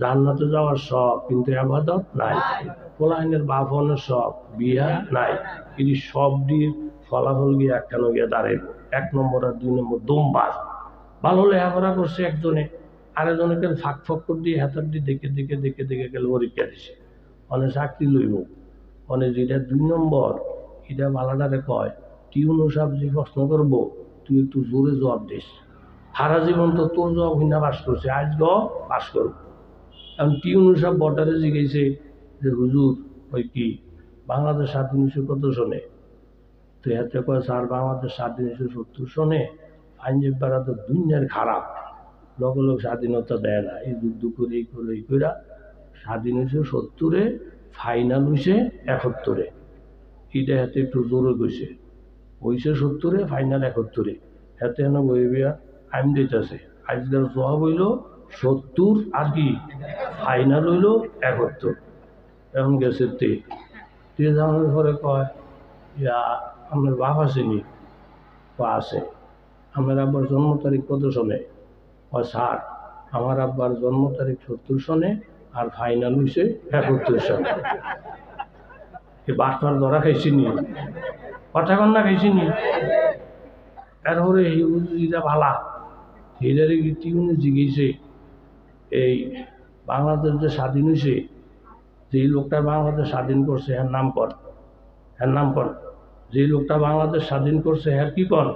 জান্নাতে যাওয়ার শখ কিন্তু ইবাদত নাই। পোলাইনের বাপ হনের শখ, বিয়া নাই। কিন্তু সব দিয়ে ফলাফল গিয়ে একখানে গিয়ে দাঁড়াইব। 1 নম্বর আর 2 নম্বর দমবাজ। ভালো লেখাপড়া করছে একজনে, আরেকজনকে ফাঁক ফাঁক করে দিয়ে হাতার দিয়ে দেখে দেখে দেখে দেখে গেলে পরীক্ষা দিছে। অনেক চাকরি লইব, অনেক যেটা 2 নম্বর এটা বালাটারে কয় টিউনো সাহেব যে প্রশ্ন করবো তুই একটু জোরে জবাব দিস। সারা জীবন তো তোর জবাব হিনা বাস করছে, আজ বাস করব। এখন টিউনো সাহেব বর্ডারে জিজ্ঞেসে যে হুজুর ওই কি বাংলাদেশ স্বাধীন 1970 সনে? তো এতে কয় স্যার বাংলাদেশ স্বাধীন 1970 সনে। আইনজীব বেড়া তো দুনিয়ার খারাপ, লগে লোক স্বাধীনতা দেয় না, এই যুদ্ধ করে এই করে এই করে স্বাধীন 1970-এ, ফাইনাল হয়েছে 71-এ। এটা হাতে একটু জোরে গেছে, হয়েছে 70-এ, ফাইনাল 71-এ। হাতে এনে বইবিয়া আইন দিতেছে। আজকের জবাব হইল 70 আর কি ফাইনাল হইল 71। এখন গেছে তে যাওয়ার পরে কয় ইয়া আপনার বাপ আসেনি? আছে। আমার আব্বার জন্ম তারিখ কত সনে? 60। আমার আব্বার জন্ম তারিখ 70 সনে আর ফাইনাল হয়েছে 71 সনে। বাটমার ধরা খাইছি নি? কথা কন্যা খাইছি নি? এরপরে এই যেটা ভালা সেইটারে টিউনে জিগিয়েছে এই বাংলাদেশ যে স্বাধীন হয়েছে, যেই লোকটা বাংলাদেশ স্বাধীন করছে এর নাম কর, এর নাম কর। যেই লোকটা বাংলাদেশ স্বাধীন করছে এর কি কর,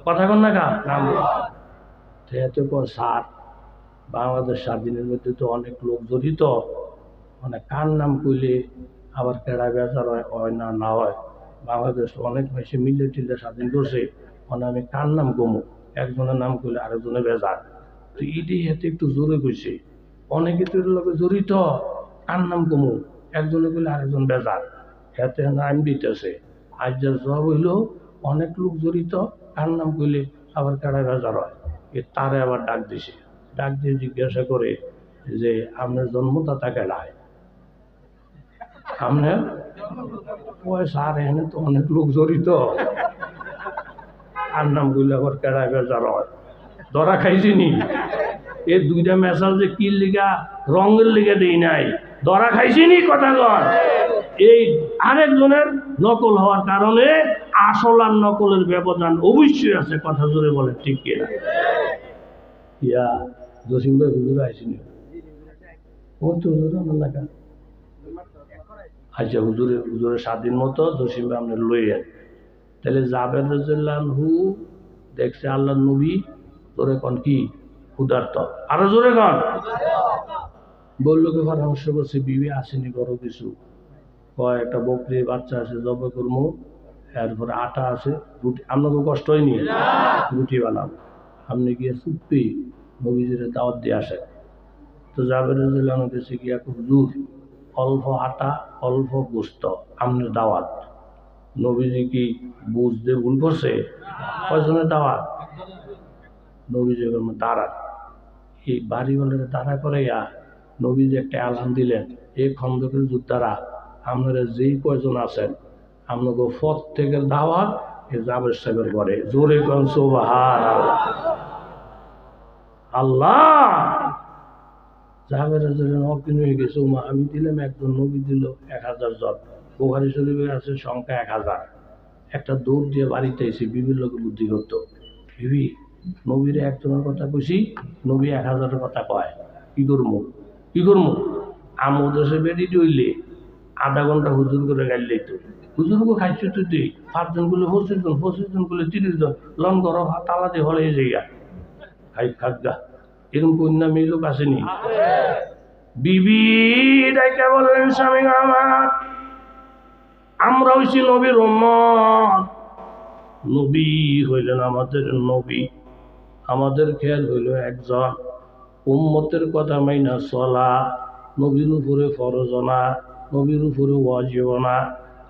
কথা কর না কা নাম তো কর স্যার। বাংলাদেশ স্বাধীনের মধ্যে তো অনেক লোক জড়িত, মানে কার নাম কইলে আবার কেড়া বেচার হয় না না হয়। বাংলাদেশ অনেক বেশি মিলে টিলে স্বাধীন করছে, মানে আমি কার নাম কমু, একজনের নাম কইলে আরেকজনে বেজার। তো ইডি হাতে একটু জোরে কইছে, অনেকে তো লোকে জড়িত, কার নাম কমু, একজনে কইলে আরেকজন বেজার, হাতে নাম দিতেছে। আজ যার জবাব হইল অনেক লোক জড়িত, কার নাম কইলে আবার কেড়া বেজার হয়। তারে আবার ডাক দিছে, ডাক দিয়ে জিজ্ঞাসা করে যে আপনার জন্মদাতা কেডায়, আপনার ওই স্যার এখানে তো অনেক লোক জড়িত, আর নাম কইলে আবার কেডা বেজার হয়। ধরা খাইছিনি এই দুইটা মেশাল যে কি লিগা রঙের লিগে দেই নাই, ধরা খাইছিনি কথা কন। এই আরেকজনের নকল হওয়ার কারণে আসল আর নকলের ব্যবধান অবশ্যই আছে, কথা জোরে বলে ঠিক কিনা। ইয়া জসিম ভাই হুজুর আইসিনি, ও তো হুজুর আমার লাগা। আচ্ছা হুজুরের স্বাধীন মতো জসিম ভাই আপনার লইয়েন। তাহলে জাবের রাদিয়াল্লাহু দেখছে আল্লাহ নবী, তোরে কন কি ক্ষুধার্ত, আরো জোরে কন। বললো কি পরামর্শ করছে, বিবি আসেনি বড় কিছু, কয় একটা বকরির বাচ্চা আছে জবাই করবো, এরপরে আটা আছে, রুটি, আপনাকে কষ্ট হয়নি, রুটি বানাবো, আপনি গিয়ে চুপি নবীজির দাওয়াত দিয়ে আসেন। তো জাবের রাদিয়াল্লাহু কাছে গিয়া হুজুর অল্প আটা অল্প গোস্ত, আপনার দাওয়াত। নবীজি কি বুঝতে ভুল করছে, কয়জনের দাওয়াত, নবীজি দাঁড়ান। এই বাড়িওয়ালারা দাঁড়া করাইয়া নবীজি একটা আলান দিলেন, এই খন্দকের যোদ্ধারা আপনারা যেই কয়জন আছেন আপনাকে প্রত্যেকের দাওয়াত এ জাবের সাহেবের ঘরে, জোরে কোন সুবহানাল্লাহ। আল্লাহ জাবের অকিন হয়ে গেছে, আমি দিলাম একজন, নবী দিল 1000 জন, বুখারী শরীফে আছে সংখ্যা 1000। একটা দৌড় দিয়ে বাড়িতে এসে বিভিন্ন লোক বুদ্ধি করতো, বিবি নবীরে একজনের কথা কইছি, নবী 1000-এর কথা কয়, কি করবো কি করবো। আমদেশে বেরিয়ে হইলে আধা ঘন্টা হুজুর করে গাইলে তো হুজুরকে খাইছো তো দিই 5 জন গুলো 25 জন, 25 জন গুলো 30 জন, লন করো তালা দিয়ে হলে যাইয়া খাই খাগা। এরকম কন্যা মেয়ে লোক আসেনি। বিবি ডাইকা বলেন, স্বামী আমার, আমরা হইছি নবীর উম্মত, নবী হইলেন আমাদের নবী, আমাদের খেয়াল হইল একজন, উম্মতের কথা মাইনা চলা নবীর উপরে ফরজ না, নবীর উপরে ওয়াজিব না।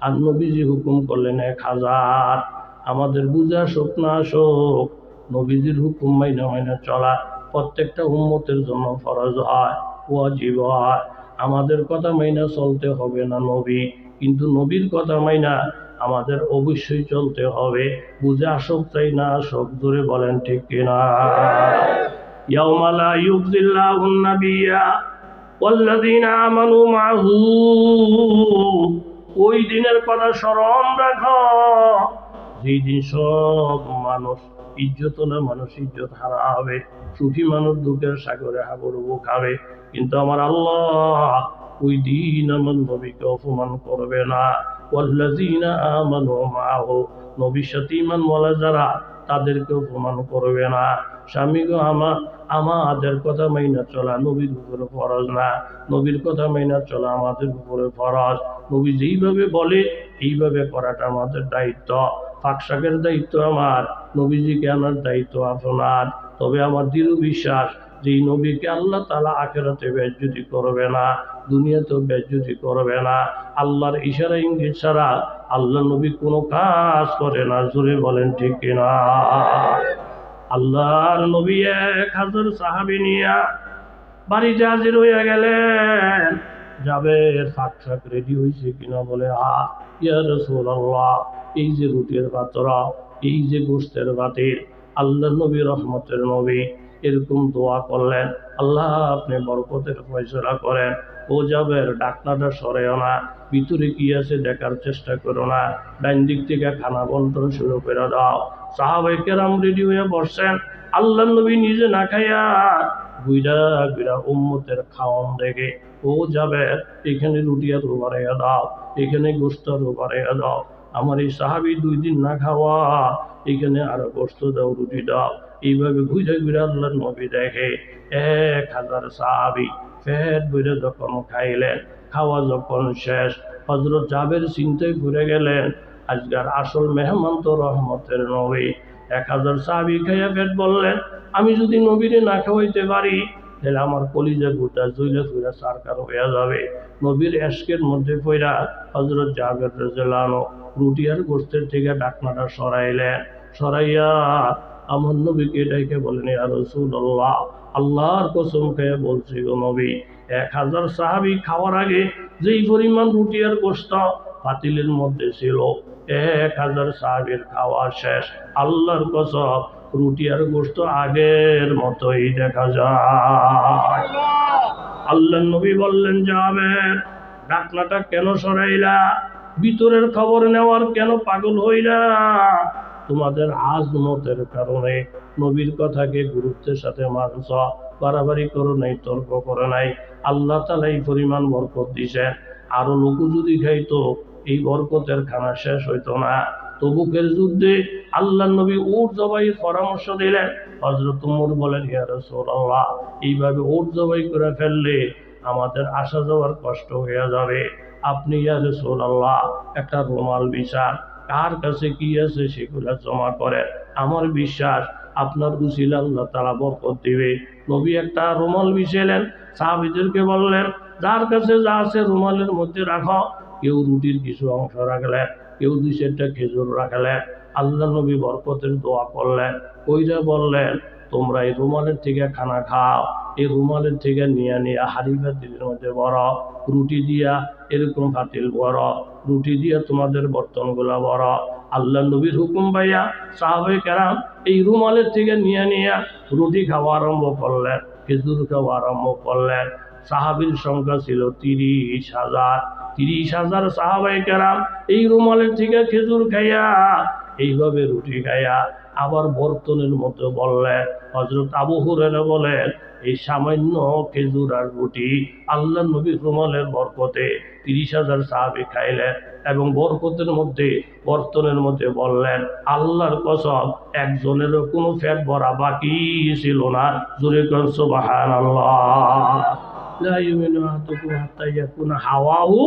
আর নবীজি হুকুম করলেন 1000, আমাদের বুঝা শোক না শোক নবীজির হুকুম মাইনা মাইনা চলা প্রত্যেকটা উম্মতের জন্য ফরজ হয়, ওয়াজিব হয়। আমাদের কথা মাইনা চলতে হবে না নবী, কিন্তু নবীর কথা মাইনা আমাদের অবশ্যই চলতে হবে, বুঝে আসুক চাই না আসুক, জোরে বলেন ঠিক কিনা। ইয়াউমা লা ইউযিল্লাহুন নাবিয়্যা ওয়াল্লাযীনা আমানু মা'হু, ওই দিনের কথা স্মরণ রাখো যেই দিন সব মানুষ ইজ্জতওয়ালা মানুষ ইজ্জত হারা হবে, সুফি মানুষ দুঃখের সাগরে হাবুডুবু খাবে, কিন্তু আমার আল্লাহ ওই দিন আমার নবীকে অপমান করবে না। ওয়াল্লাযীনা আমানু মা'হু, নবীর সাথে ঈমান ওয়ালা যারা তাদেরকে অপমান করবে না। স্বামী গো, আমাদের কথা মাইনা চলা নবীর উপরে ফরজ না, নবীর কথা মাইনা চলা আমাদের উপরে ফরজ। নবী যেইভাবে বলে এইভাবে করাটা আমাদের দায়িত্ব, পাকশাকের দায়িত্ব আমার, নবীজিকে আমার দায়িত্ব আপনার। তবে আমার দৃঢ় বিশ্বাস যে এই নবীকে আল্লাহ তাআলা আখিরাতে বেইজ্জতি করবে না, দুনিয়াতেও বেইজ্জতি করবে না। আল্লাহর ইশারা ইঙ্গিত ছাড়া আল্লাহ নবী কোনো কাজ করে না, জোরে বলেন ঠিক কিনা। আল্লাহর নবী 1000 সাহাবী নিয়া বাড়িতে হাজির হয়ে গেলেন। জাবের শাক রেডি হয়েছে কিনা, বলে ইয়া রাসূলুল্লাহ, এই যে রুটির পাত্র, এই যে গোশতের বাতিল, আল্লাহ নবী রহমতের নবী এরকম দোয়া করলেন, আল্লাহ আপনি বরকতের ফয়সালা করেন। ও জাবের, ডাকনাটা সরেও না, ভিতরে কি আছে দেখার চেষ্টা করো না, ডাইন দিক থেকে খানা বন্টন শুরু করে দাও। সাহাবায়ে কেরাম রেডি হয়ে বসছেন। আল্লাহর নবী নিজে না খাইয়া বুইরা বুইরা উম্মতের খাওয়ান দেখে, ও যাবে এখানে রুটি আর বাড়াইয়া দাও, এখানে গোস্ত আর বাড়াইয়া দাও। আমার এই সাহাবী 2 দিন না খাওয়া, এখানে আরো গোস্ত দাও, রুটি দাও। এইভাবে ঘুরে ঘুরে আল্লাহর নবী দেখে 1000 সাহাবী পেট ভরে যখন খাইলেন, খাওয়া যখন শেষ, হযরত জাবের চিন্তায় ঘুরে গেলেন, আজকের আসল মেহমান তো রহমতের নবী। 1000 সাহাবী খাইয়া পেট বললেন, আমি যদি নবীরে না খাওয়াইতে পারি তাহলে আমার কলিজা গোটা জ্বলে পুরা সারকার হয়ে যাবে। নবীর এশকের মধ্যে পইরা হযরত জাবের রাদিয়াল্লাহু আনহু রুটি আর গোশতের থেকে ঢাকনাটা সরাইলেন। সরাইয়া আমার নবীকে ডেকে বলেন, ইয়া রাসূলুল্লাহ, আল্লাহর কসম খেয়ে বলছি গো নবী, 1000 সাহাবী খাওয়ার আগে যেই পরিমাণ রুটি আর গোশত পাতিলের মধ্যে ছিল, 1000 সাহাবীর খাওয়া শেষ। আল্লাহর কসম, রুটি আর গোশত আগের মতোই দেখা যায়। আল্লাহর নবী বললেন, জাবের, ঢাকনাটা কেন সরাইলা? ভিতরের খবর নেওয়ার কেন পাগল হইলা? তোমাদের আজমতের কারণে নবীর কথাকে গুরুত্বের সাথে মানছ, বাড়াবাড়ি করো নাই, তর্ক করো নাই। আল্লাহ তাআলা এই পরিমাণ বরকত দিয়েছেন, আরো লোক যদি খাইতো এই বরকতের খানা শেষ হইতো না। তবুকের যুদ্ধে আল্লাহর নবী উট জবাইয়ের পরামর্শ দিলেন। হযরত ওমর বলেন, ইয়া রাসূলুল্লাহ, এইভাবে উট জবাই করে ফেললে আমাদের আসা যাওয়ার কষ্ট হয়ে যাবে। আপনি ইয়া রাসূলুল্লাহ একটা রুমাল বিছান, কার কাছে কি আছে সেগুলা জমা করেন। আমার বিশ্বাস আপনার উসিলা আল্লাহ তাআলা বরকত দিবে। নবী একটা রুমাল বিছাইলেন, সাহাবীদেরকে বললেন, যার কাছে যা আছে রুমালের মধ্যে রাখো। কেউ রুটির কিছু অংশ রাখলেন, কেউ 2-4টা খেজুর রাখলেন। আল্লাহ নবী বরকতের দোয়া করলেন, কইরা বললেন, তোমরা এই রুমালের থেকে খানা খাও, এই রুমালের থেকে নিয়ে নিয়ে হাড়ি পাতিলের মধ্যে বড়, রুটি দিয়া এরকম পাতিল বড়, রুটি দিয়া তোমাদের বর্তনগুলা বড়। আল্লাহ নবীর হুকুম পাইয়া সাহাবায়ে কেরাম এই রুমালের থেকে নিয়ে নিয়ে রুটি খাওয়া আরম্ভ করলেন, খেজুর খাওয়া আরম্ভ করলেন। সাহাবীর সংখ্যা ছিল 30,000। 30,000 সাহাবায়ে কেরাম এই রুমালের থেকে খেজুর খাইয়া, এইভাবে রুটি খাইয়া আবার বর্তনের মতো বললেন। হযরত আবু হুরায়রা বলেন, এই সামান্য খেজুর আর রুটি আল্লাহ নবীর রুমালের বরকতে 30,000 সাহাবী খাইলেন এবং বরকতের মধ্যে বর্তনের মধ্যে বললেন, আল্লাহর কসম, একজনেরও কোনো পেট ভরা বাকি ছিল না। জোরে কোন সুবহানাল্লাহ। লা ইউমিনু আহাদুকুম হাত্তা ইয়াকুনা হাওয়াহু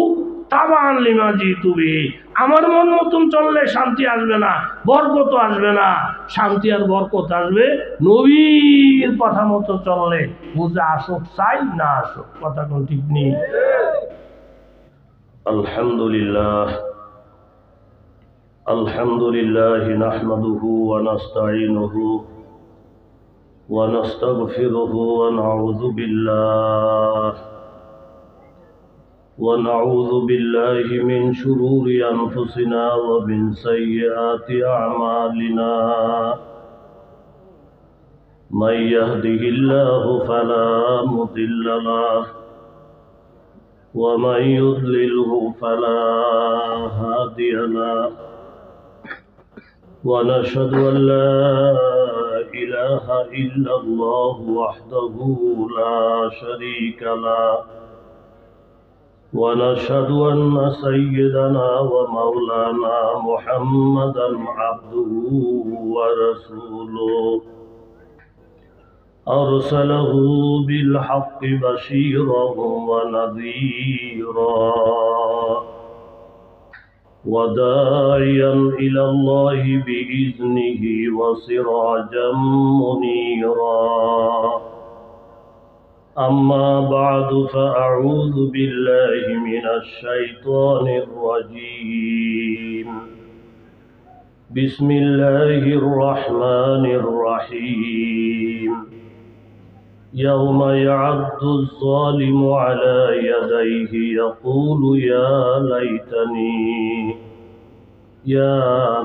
তাবান লিমা জিতু বিহি। আমার মন মতন চললে শান্তি আসবে না, বরকত আসবে না। শান্তি আর বরকত আসবে নবীর কথা মতো চললে। বুঝে আসুক চাই না আসুক, কথা কোন ঠিক নেই। আলহামদুলিল্লাহ, আলহামদুলিল্লাহ নাহমাদুহু ওয়া নাস্তাঈনুহু ওয়া নাস্তাগফিরুহু ওয়া নাউযু বিল্লাহ ونعوذ بالله من شرور أنفسنا ومن سيئات أعمالنا من يهده الله فلا مضل له ومن يضلله فلا هادي له ونشهد أن لا إله إلا الله وحده لا شريك له ونشهد أن سيدنا ومولانا محمدا عبده ورسوله أرسله بالحق بشيرا ونذيرا وداعيا إلى الله بإذنه وسراجا منيرا أما بعد فأعوذ بالله من الشيطان الرجيم بسم الله الرحمن الرحيم يوم يعض الظالم على يديه يقول يا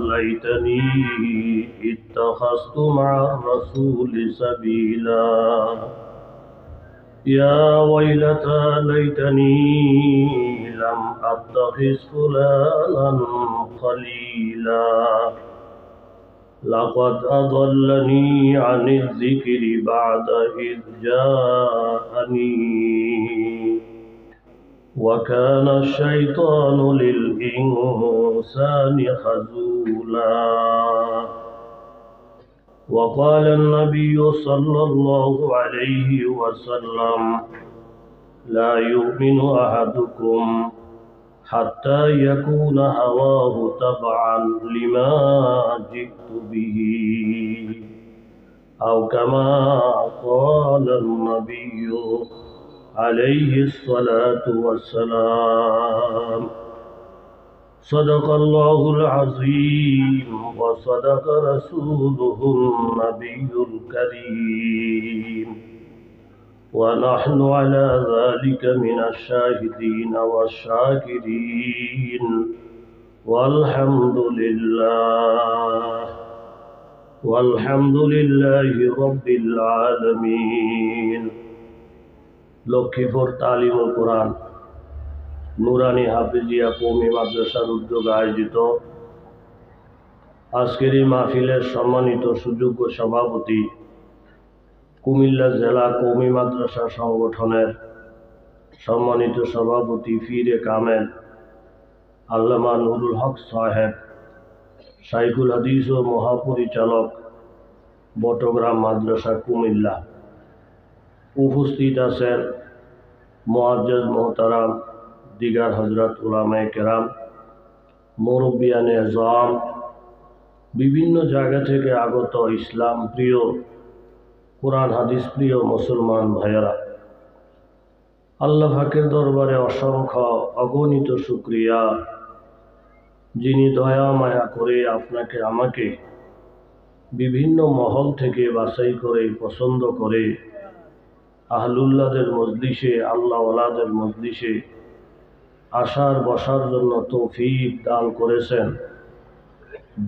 ليتني اتخذت مع الرسول سبيلا يا ويلتى ليتني لم أتخذ فلانا خليلا لقد أضلني عن الذكر بعد إذ جاءني وكان الشيطان للإنسان خذولا. وقال النبي صلى الله عليه وسلم لا يؤمن أحدكم حتى يكون هواه تبعا لما جئت به أو كما قال النبي عليه الصلاة والسلام. صدق الله العظيم وصدق رسوله النبي الكريم ونحن على ذلك من الشاهدين والشاكرين والحمد لله رب العالمين। লক্ষ্মীপুর তালিমুল কোরআন নুরানি হাফিজিয়া কওমি মাদ্রাসার উদ্যোগে আয়োজিত আজকের এই মাহফিলের সম্মানিত সুযোগ্য সভাপতি কুমিল্লা জেলা কওমি মাদ্রাসা সংগঠনের সম্মানিত সভাপতি ফিরে কামেল আল্লামা নুরুল হক সাহেব, শাইখুল হাদিস ও মহাপরিচালক বটগ্রাম মাদ্রাসা কুমিল্লা, উপস্থিত আছেন মুআজ্জাজ মোহতারাম দিগার হযরত উলামায়ে কেরাম, মুরব্বিয়ানে আযম, বিভিন্ন জায়গা থেকে আগত ইসলাম প্রিয় কোরআন হাদিস প্রিয় মুসলমান ভাইয়েরা, আল্লাহ পাকের দরবারে অসংখ্য অগণিত শুকরিয়া, যিনি দয়া মায়া করে আপনাকে আমাকে বিভিন্ন মহল থেকে বাছাই করে পছন্দ করে আহলুল্লাহদের মজলিসে, আল্লাহ ওয়ালাদের মজলিসে আসার বসার জন্য তৌফিক দান করেছেন।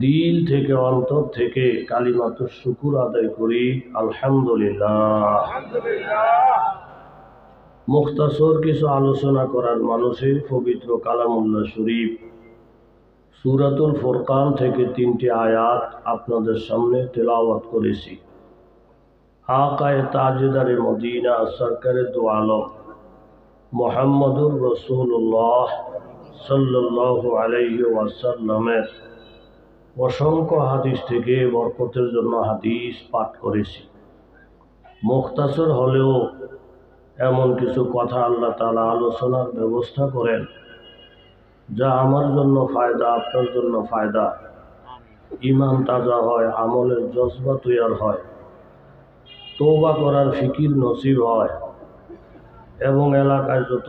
দিল থেকে অন্তর থেকে কালিমাতুশ শুকুর আদায় করি আলহামদুলিল্লাহ। মুখতাসর কিছু আলোচনা করার মানুষের পবিত্র কালামুল্লাহ শরীফ সূরাতুল ফুরকান থেকে 3টি আয়াত আপনাদের সামনে তেলাওয়াত করেছি। আকায়ে তাজদারে মদিনা সরকারে দু আলম মুহাম্মদুর রাসূলুল্লাহ সাল্লাল্লাহু আলাইহি ওয়াসাল্লামের অসংখ্য হাদিস থেকে বরকতের জন্য হাদিস পাঠ করেছি। মুখতাসর হলেও এমন কিছু কথা আল্লাহ তাআলা আলোচনার ব্যবস্থা করেন যা আমার জন্য ফায়দা, আপনার জন্য ফায়দা, ঈমান তাজা হয়, আমলের জজবা তৈয়ার হয়, তওবা করার ফিকির নসিব হয় এবং এলাকায় যত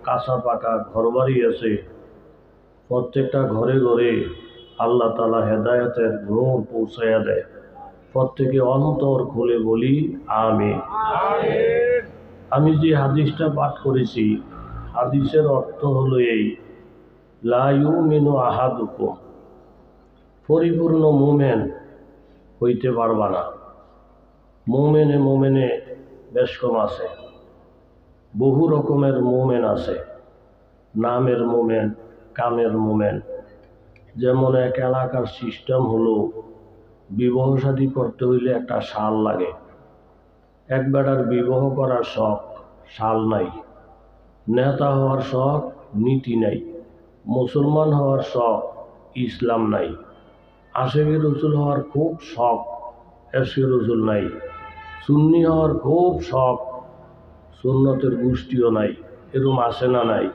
কাঁচা পাকা ঘরবাড়ি আছে প্রত্যেকটা ঘরে ঘরে আল্লাহ তাআলা হেদায়েতের নূর পৌঁছায়া দেয়। প্রত্যেকে অন্তর খুলে বলি আমিন। আমি যে হাদিসটা পাঠ করেছি, হাদিসের অর্থ হলো এই, লা ইউমিনু আহাদুকুম, পরিপূর্ণ মুমিন হইতে পারবা না। মুমিনে বেশ কম আছে, বহু রকমের মুমিন আছে, নামের মুমিন, কামের মুমিন। যেমন এক এলাকার সিস্টেম হলো বিবাহ শাদী করতে হইলে একটা সাল লাগে। এক বেটার বিবাহ করার শখ, সাল নাই। নেতা হওয়ার শখ, নীতি নাই। মুসলমান হওয়ার শখ, ইসলাম নাই। আশেকে রসুল হওয়ার খুব শখ, এশকে রসুল নাই। সুন্নি হওয়ার খুব শখ, সুন্নতের গোষ্ঠীও নাই। এরকম আসে না নাই?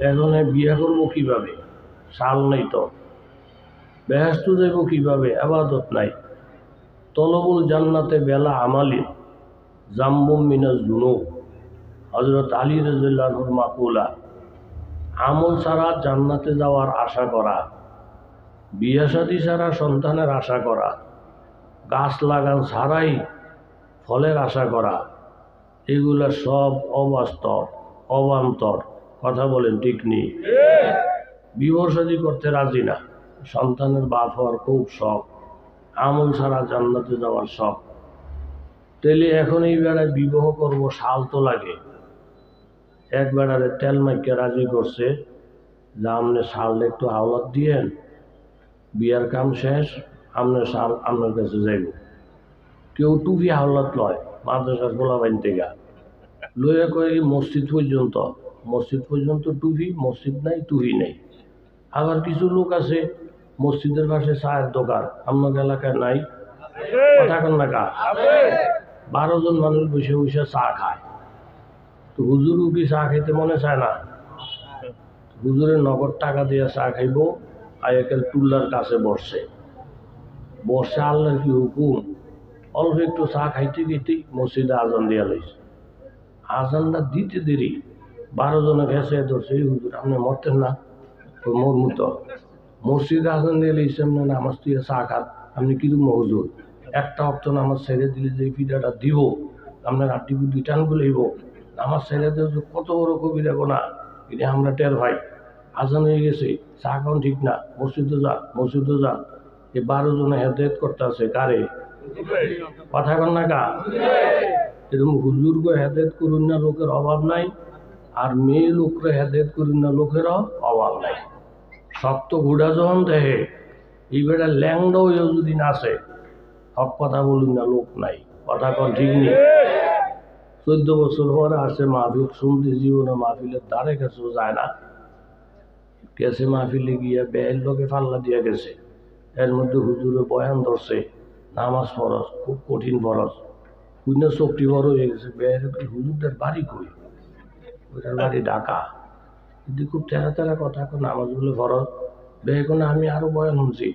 এখন বিয়ে করবো কিভাবে? সাল নাই তো। বেহেশত যাইব কিভাবে? আবাদত নাই। তলবুল জান্নাতে বেলা আমালি জাম্বুম মিনাজ যুনুব, হযরত আলী রাদিয়াল্লাহু আনহুর মাকুলা। আমল ছাড়া জান্নাতে যাওয়ার আশা করা, বিয়ে শাদী ছাড়া সন্তানের আশা করা, গাছ লাগান ছাড়াই ফলের আশা করা, এগুলা সব অবাস্তব, অবান্তর। কথা বলেন ঠিক নেই? বিবাহ শাদী করতে রাজি না, সন্তানের বাপ হওয়ার খুব শখ, আমল ছাড়া জান্নাতে যাওয়ার শখ। তাইলে এখন এই বেড়ায় বিবাহ করব, সাল তো লাগে। এক বেড়ারে তেল মাইকে রাজি করছে যে আপনি সাল একটু আওলাদ দিয়েন, বিয়ার কাম শেষ, আপনার কাছে যাইব। কেউ টুপি হাওলাত লয় মাদ্রাসার গোলা বানতে গা লইয়া কয় মসজিদ পর্যন্ত টুপি, মসজিদ নাই টুপি নেই। আবার কিছু লোক আছে মসজিদের পাশে চায়ের দোকান, আপনার এলাকায় নাই? কথা কন না কা? 12 জন মানুষ বসে বসে চা খায়, তো হুজুরও কি চা খাইতে মনে চায় না? হুজুরের নগদ টাকা দিয়ে চা খাইব, আয়াকাল টুল্লার কাছে বসে আল্লাহর কি হুকুম, অল্প একটু চা খাইতে গেতেই মসজিদে আজান দিয়া লইছে। আজানটা দিতে দেরি 12 জনে ঘেসে ধরছে, এই হুজুর আপনি মরতেন না? মরমু তো, মসজিদে আজান দিয়ে লইছে, আপনি নামাজ দিয়ে চা খান, আপনি কিরকম হুজুর? একটা অক্ত নামাজ ছেড়ে দিলে যে ফিডাটা দিব, আপনার আড্ডি বুদ্ধি টান বলেইব, নামাজ ছেড়ে দেওয়া কত বড় কবিরা গোনা, এটা আমরা টের ভাই। আজান হয়ে গেছে, চা খাওয়ান ঠিক না, মসজিদে যান। এই 12 জনে হেদায়েত করতে আছে কারে? কথা কন না কা? এরকম হুজুর গো হেদায়েত করুন না, লোকের অভাব নাই। আর মেয়ে লোকরা হেদায়েত করুন না, লোকেরও অভাব নাই। সত্য ঘুড়া যখন দেহে এই বেটা ল্যাংডা হয়েও যদি নাচে, হক কথা বলুন না, লোক নাই। কথা কন ঠিক নেই? 14 বছর পরে আসে মাহফিল শুনতে, জীবনে মাহফিলের দ্বারে কাছেও যায় না, গেছে মাহফিলে গিয়া বেয়ের লোকে ফাল্লা দিয়া গেছে। এর মধ্যে হুজুরে বয়ান ধরছে, নামাজ ফরজ, খুব কঠিন ফরজ। কুইনা চোখটি বড় হয়ে গেছে, বেয়ের হুজুরদের বাড়ি কই? ওইটার বাড়ি ঢাকা। কিন্তু খুব তেরা তেরা কথা, এখন নামাজ বলে ফরজ। বেয়ে কোনো আমি আরো বয়ান শুনছি,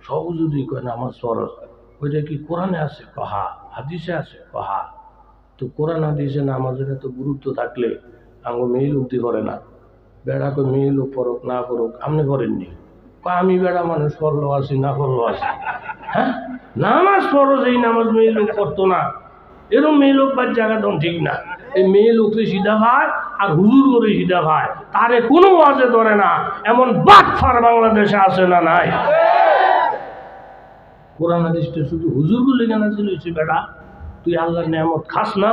সব যদি কয় নামাজ ফরজ। ওইটা কি কোরআনে আছে? কহা। হাদিসে আছে? কহা। তো কোরআন হাদিসে নামাজের এত গুরুত্ব থাকলে আমাকে মেয়ে লোকটি করে না। বেড়াকে মেয়ে লোক পড়ুক না পড়ুক, আপনি করেননি? আমি বেড়া মানুষ, পড়লো আছি না পড়লো আছি। হ্যাঁ, নামাজ ফরজ, এই নামাজ মেয়ে লোক পড়তো না, এরকম মেয়ে লোক বা জায়গা তখন ঠিক না। এই মেয়ে লোকরে সিধা ভাই আর হুজুর করে সিধা ভাই, তারে কোনো ওয়াজে ধরে না, এমন বাটফার বাংলাদেশে আছে না নাই? কোরআন হাদিসটা শুধু হুজুর বলে কেন ছিল? বেটা তুই আল্লাহর নিয়ামত খাস না?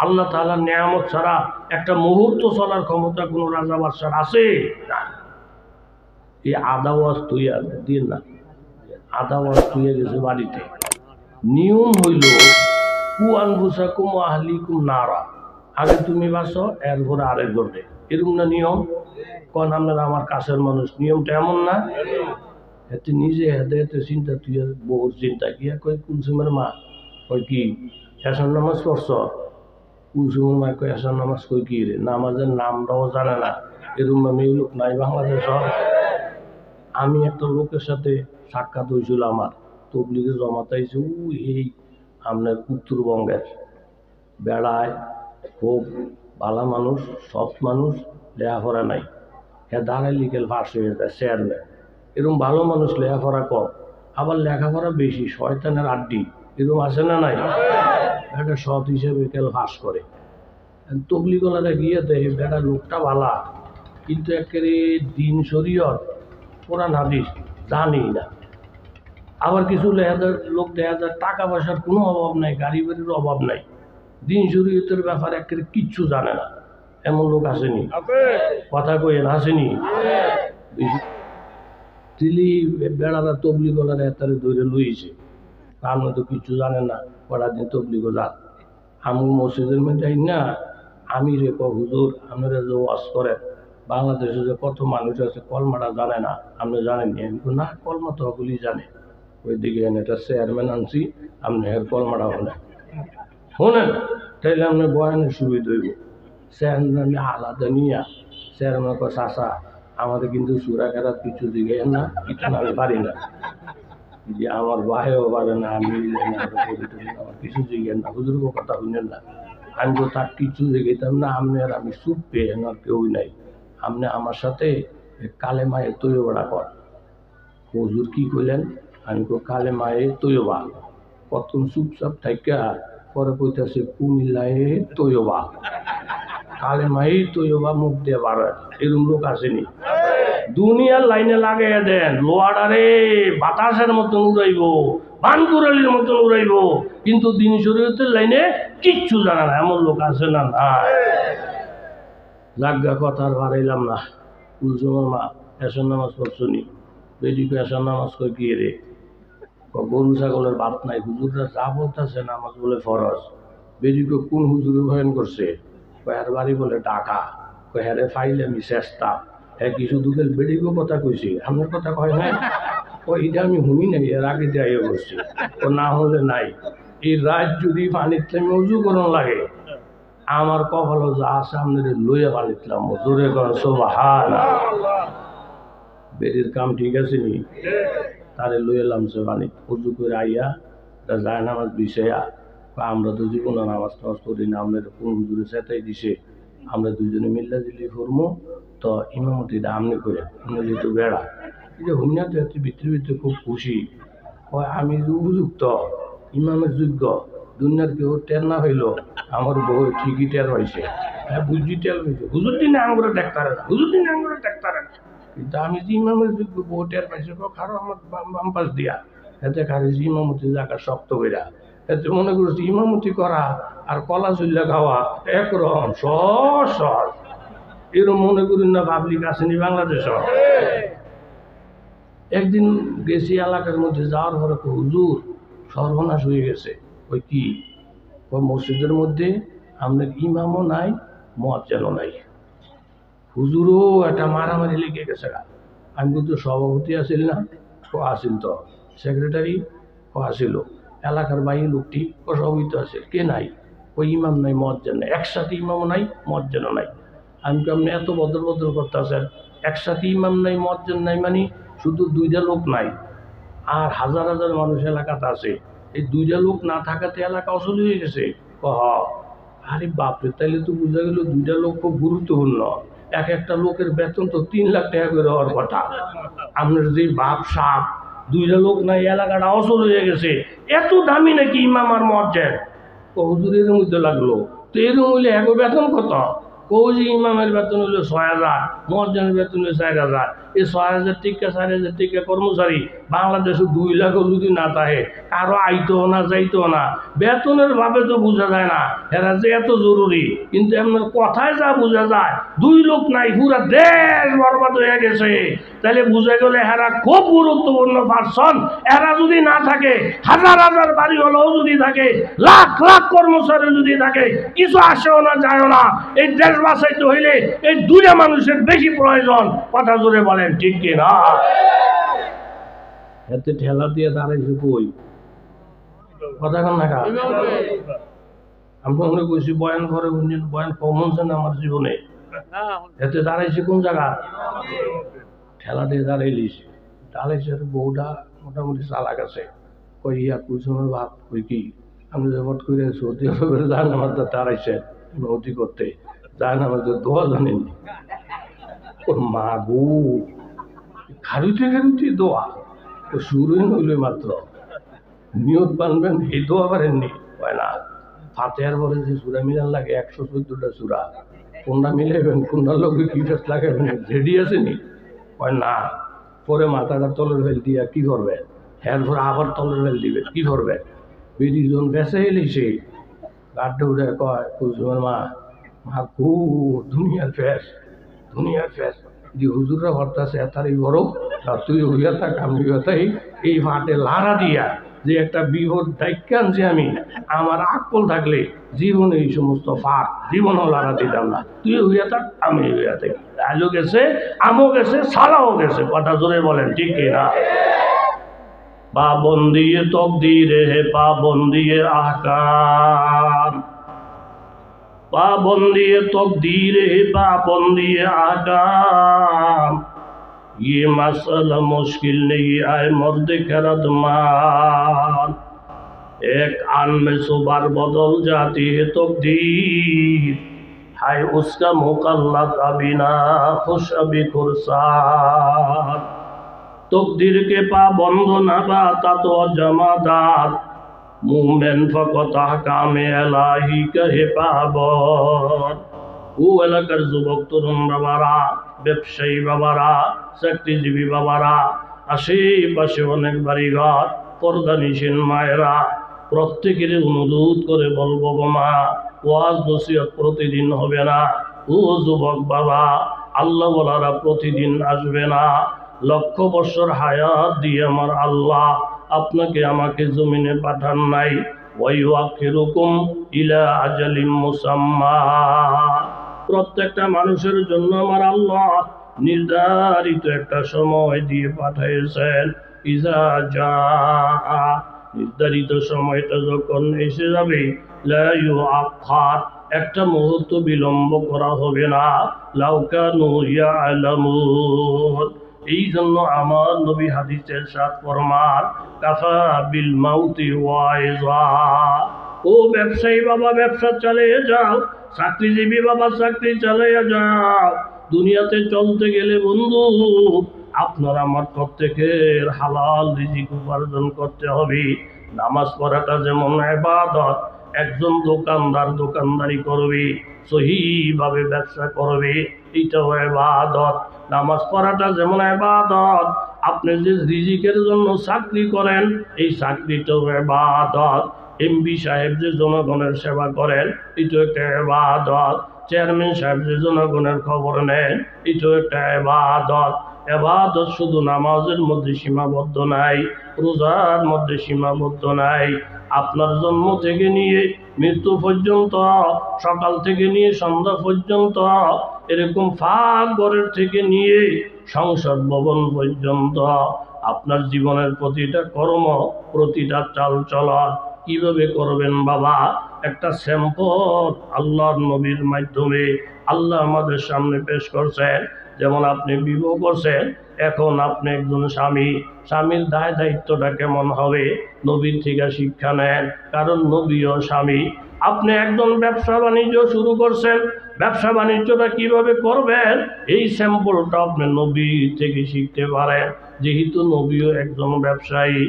আল্লাহ তাআলার নিয়ামত ছাড়া একটা মুহূর্ত চলার ক্ষমতা কোন রাজা বাদশার আছে না? এই আদা ওয়াজ তুই দিন না, আদা ওয়াজ তুই গেছে বাড়িতে। নিয়ম হইল কুয়ানফুসাকুম আহলিকুম নারা, আগে তুমি বাঁচো এরপরে আরেকজনে, এরকম না নিয়ম? কোন আপনারা আমার কাছের মানুষ, নিয়মটা এমন না? এতে নিজে হেদায়েতের চিন্তা, তুই বহুর চিন্তা গিয়া কই কুলসুমের মা কই কি এসার নামাজ পড়ছ? কুলসুমের মা কই এসার নামাজ কই কি রে, নামাজের নামটাও জানে না। এরকম মেয়ে লোক নাই বাংলাদেশ। আমি একটা লোকের সাথে সাক্ষাৎ হয়েছিল, আমার তবলিগে জমাতাইছে, এই আপনার উত্তরবঙ্গের, বেড়ায় খুব ভালো মানুষ, সৎ মানুষ, লেখাপড়া নাই, হ্যাঁ দাঁড়ায় লিখেল ফাঁস হয়ে যায় চেয়ারম্যান। এরকম ভালো মানুষ লেখাপড়া কম, আবার লেখাপড়া বেশি, শয়তানের আড্ডি, এরকম আছে না নাই? একটা সৎ হিসেবে কেল ফাঁস করে। তবলিগলারা গিয়ে দেখে বেটা লোকটা ভালা, কিন্তু একেবারে দিন শরীয়ত কোরআন হাদিস জানি না। আবার কিছু লোক দেখা যায় টাকা পয়সার কোনো অভাব নাই, গাড়ি বাড়ির অভাব নাই, দিন শরীয়তের ব্যাপারে একেবারে কিচ্ছু জানে না। এমন লোক আসেনি? কথা কইেন, আসেনি? দিলি বেড়ারা তবলিগলারা এতারে ধরে লইছে, আপনি তো কিছু জানেন না, কটা দিন তবলিগ যান। আমি মসজিদের মধ্যে না, আমি রে হুজুর আপনারা যে ওয়াজ করেন, বাংলাদেশে যে কত মানুষ আছে কলমাটা জানে না, আপনি জানেননি? আমি না, কলমা তো ওগুলি জানে। ওইদিকে একটা চেয়ারম্যান আনছি, আপনি এর কলমাটা শোনেন, তাইলে আপনার বয়ানের সুবিধা হইব। চেয়ারম্যান আমি আলাদা নিয়ে, চেয়ারম্যান কয় চাচা আমাদের কিন্তু সুরা খেলার কিছু দিকে না, কিছু আমি পারি না, যে আমার ভাইও পারে না, আমি আমার কিছু জিজ্ঞেস না, হুজুর কথা শুনেন না। আমি তো তার কিছু জিজ্ঞেতাম না, আপনি আর আমি চুপ পেয়ে আর কেউই নাই, আপনি আমার সাথে কালে মায়ে তৈবা কর। হুজুর কি করলেন? আমি তো কালে মায়ে তৈবা, প্রথম চুপচাপ থাকা, পরে কইতেছে কুমিল্লায় তৈবা, কালে মায়ে তৈবা মুখ দিয়ে বার। এরকম লোক আসেনি? দুনিয়ার লাইনে লাগাইয়া দেন, লোহাডারে বাতাসের মতন উড়াইব, বানকুরালির মতন উড়াইব, কিন্তু দিন শরীয়তের লাইনে কিচ্ছু জানে না, এমন লোক আছে না? নাই। জাগা কথা আর বাড়াইলাম না। কুলসুমের মা এসন নামাজ পড়ছনি, বেদিকে আসার নামাজ কই কি রে? গরু ছাগলের বাত নাই, হুজুররা যা বলতেছে নামাজ বলে ফরজ। বেদিকে কোন হুজুরে ভয়ন করছে? কয়ার বাড়ি বলে ঢাকা। হ্যারে ফাইলে আমি চেষ্টা, হ্যাঁ কিছু দুঃখের বেডিকেও কথা কইছি, আপনার কথা কয় নাই। এটা আমি শুনি নাই, এর আগে দিয়ে বসছি। ও না হলে নাই, এই রাত যদি পানিতে আমি উজু করন লাগে, আমার কপালও যা আছে আপনাদের লইয়া পানিতলাম জোরে কর সুবহানাল্লাহ। বেদির কাম ঠিক আছে নি? তারে লই এলাম সে পানি উজু করে আইয়া যায় নামাজ বিষয়া। আমরা তো জীবনে নামাজ টামাজ করি না, আমাদের কোন হুজুরে চেতাই দিছে আমরা দুজনে মিল্লা দিলি ফরমু, তো ইমামতিটা আমনি করে আপনি যেহেতু বেড়া এই যে হুমিয়া তো এত ভিতরে ভিতরে খুব খুশি হয়। আমি যে উপযুক্ত ইমামের যোগ্য, দুনিয়ার কেউ টের না হইল, আমার বউ ঠিকই টের হয়েছে। হ্যাঁ বুঝি টের হয়েছে, হুজুর দিনে আঙুরে দেখতারে না, হুজুর দিনে আঙুরে দেখতারে না, কিন্তু আমি যে ইমামের যোগ্য বউ টের পাইছে খারো আমার বাম পাশ দিয়া। এতে খারি যে ইমামতি জায়গা শক্ত কইরা, এতে মনে করছি ইমামতি করা আর কলা চুল্লা খাওয়া একরকম সহজ সহজ। এরকম মনে করেন না পাবলিক আসেনি বাংলাদেশ। একদিন গেছি এলাকার মধ্যে যাওয়ার পরে হুজুর সর্বনাশ হয়ে গেছে। ওই কি ওই মসজিদের মধ্যে আমাদের ইমামও নাই, মুয়াজ্জিনও নাই। হুজুরও একটা মারামারি লেগে গেছে। আমি কিন্তু সভাপতি আসিল না, ও আসিল, তো সেক্রেটারি ও আসিল, এলাকার বাইরে লোকটি ও সভাপতি আছে, কে নাই? ওই ইমাম নাই, মুয়াজ্জিন নাই, একসাথে ইমামও নাই মুয়াজ্জিনও নাই। আমি কেমন এত বদল বদল করতে আছেন? একসাথে ইমাম নাই মুয়াজ্জিন নাই মানে শুধু দুইটা লোক নাই, আর হাজার হাজার মানুষ এলাকাতে আছে। এই দুইটা লোক না থাকাতে এলাকা অচল হয়ে গেছে। আরে বাপরে, তাইলে তো বোঝা গেল দুইটা লোক খুব গুরুত্বপূর্ণ। এক একটা লোকের বেতন তো 3 লাখ টাকা করে হওয়ার কথা। আপনার যে বাপ সাপ, দুইটা লোক নাই, এলাকাটা অচল হয়ে গেছে। এত দামি নাকি ইমাম আর মুয়াজ্জিন? হুজুরের মধ্যে লাগলো, তো এরকম হইলে এক বেতন কত? কৌজি ইমামের বেতন হইলো 6,000, মুয়াজ্জিনের বেতন হইলো 4,000। এই 6,000 টিকা 4,000 টিকা কর্মচারী বাংলাদেশে 2 লাখও যদি না থাকে, কারো আইতো না যাইতো না, বেতনের ভাবে তো বোঝা যায় না এরা যে এত জরুরি। কিন্তু এমন কথায় যা বোঝা যায়, 2 লোক নাই পুরা দেশ বরবাদ হয়ে গেছে। তাহলে বুঝে গেলে এরা খুব গুরুত্বপূর্ণ পার্সন। এরা যদি না থাকে, হাজার হাজার বাড়ি হলেও যদি থাকে, লাখ লাখ কর্মচারী যদি থাকে, কিছু আসেও না যায়ও না। এই দেশ বাঁচাইতে হইলে এই দুইটা মানুষের বেশি প্রয়োজন। কথা জোরে বলেন ঠিক কি না? এতে ঠেলা দিয়ে দাঁড়াইছে কই? কথা কন না? আমি মনে করছি বয়ান করে বয়ান কমন আমার জীবনে। এতে দাঁড়াইছে কোন জায়গা? ঠেলা দিয়ে দাঁড়াইলিস। দাঁড়াইছে বউটা মোটামুটি চালাক আছে। কই ইয়া কুসুমের ভাব কই কি আমি রেকর্ড করে সৌদি আরবের জান আমার দাঁড়াইছে নদী করতে, জান আমাদের দোয়া জানেন মা গো, খারুতে খারুতে দোয়া তো শুরুই হইল মাত্র। নিয়ত বানবেন এই দোয়া পারেননি, হয় না। ফাতেহার পরে যে সুরা মিলান লাগে 114টা সুরা, কোনটা মিলাইবেন, কোনটার লোকে কি ফেস লাগাবেন রেডি আসেনি, হয় না। পরে মাথাটা তলের ফেল দিয়া কি করবে, এরপরে আবার তলের ফেল দিবে কি করবে। বেরিজন বেসে এলেছে গাড্ডে উঠে কয় কুসুমের মা, মা গো দুনিয়ার ফেস, দুনিয়ার ফেস যে হুজুররা ভরতাছে এতারই বড়, আর তুই হইয়া থাক আমি হইয়া থাই। এই ফাটে লাড়া দিয়া যে একটা বিপদ দায়িত্ব আনছি আমি, আমার আকল থাকলে জীবনে এই সমস্ত ফাট জীবনও লাড়া দিতাম না। তুই হইয়া থাক আমি হইয়া থাকি। আজও গেছে, আমও গেছে, সালাও গেছে। কথা জোরে বলেন ঠিক কিনা? পাবন্দিয়ে তকদিরে হে পাবন্দিয়ে আহকাম, पाबंदी तकदीर है पाबंदी आकाम। ये मसला मुश्किल नहीं आए मर्द करदमान, एक आन में सुबार बदल जाती है तकदीर, है उसका मुकल्लद अबिना खुश अभी खुरसान। तकदीर के पाबंद न बाता तो जमादात, मुमेन फकत আহকামে এলাহি কহে পাবন। ও এলাকার যুবক তরুণ বাবারা, ব্যবসায়ী বাবারা, চাকরিজীবী বাবারা, আশেপাশে অনেক বাড়িঘর, পর্দানিসীন মায়েরা, প্রত্যেকের অনুরোধ করে বলবো গো মা, ওয়াজ নসিহত প্রতিদিন হবে না। ও যুবক বাবা, আল্লাহ বলারা প্রতিদিন আসবে না। লক্ষ বছর হায়াত দিয়ে আমার আল্লাহ আপনাকে আমাকে জমিনে পাঠান নাই। ওয়াইউআখিরুকুম ইলা আজালিম মুসাম্মা, প্রত্যেকটা মানুষের জন্য আমার আল্লাহ নির্ধারিত একটা সময় দিয়ে পাঠিয়েছেন। ইজা জাআ, নির্ধারিত সময়টা যখন এসে যাবে, লা ইউআখার, একটা মুহূর্ত বিলম্ব করা হবে না। লাউ কানু ইয়ালামুন, এই জন্য আমার নবী হাদিসের সাথ ফরমান, কাফা বিল মাউতি ওয়াইজা। ও ব্যবসায়ী বাবা, ব্যবসা চালিয়ে যাও। চাকরিজীবী বাবা, চাকরি চালিয়ে যাও। দুনিয়াতে চলতে গেলে বন্ধু আপনার আমার প্রত্যেকের হালাল রিজিক উপার্জন করতে হবে। নামাজ পড়াটা যেমন ইবাদত, একজন দোকানদার দোকানদারি করবে, সহিভাবে ব্যবসা করবে, এটাও ইবাদত। নামাজ পড়াটা যেমন ইবাদত, আপনি যে রিজিকের জন্য চাকরি করেন, এই চাকরিটাও ইবাদত। এমপি সাহেব যে জনগণের সেবা করেন, এটাও একটা ইবাদত। চেয়ারম্যান সাহেব যে জনগণের খবর নেন, এটাও একটা ইবাদত। ইবাদত শুধু নামাজের মধ্যে সীমাবদ্ধ নাই, রোজার মধ্যে সীমাবদ্ধ নাই। আপনার জন্ম থেকে নিয়ে মৃত্যু পর্যন্ত, সকাল থেকে নিয়ে সন্ধ্যা পর্যন্ত, এরকম ফাঁক ঘরের থেকে নিয়ে সংসদ ভবন পর্যন্ত আপনার জীবনের প্রতিটা কর্ম, প্রতিটা চালচলন কিভাবে করবেন বাবা, একটা স্যাম্পল আল্লাহর নবীর মাধ্যমে আল্লাহ আমাদের সামনে পেশ করছেন। যেমন আপনি বিবাহ করছেন, এখন আপনি একজন স্বামী, স্বামীর দায় দায়িত্বটা কেমন হবে নবীর থেকে শিক্ষা নেন, কারণ নবীও স্বামী। আপনি একজন ব্যবসা বাণিজ্য শুরু করছেন, ব্যবসা বাণিজ্যটা কিভাবে করবেন এই স্যাম্পলটা আপনি নবী থেকে শিখতে পারেন, যেহেতু নবীও একজন ব্যবসায়ী।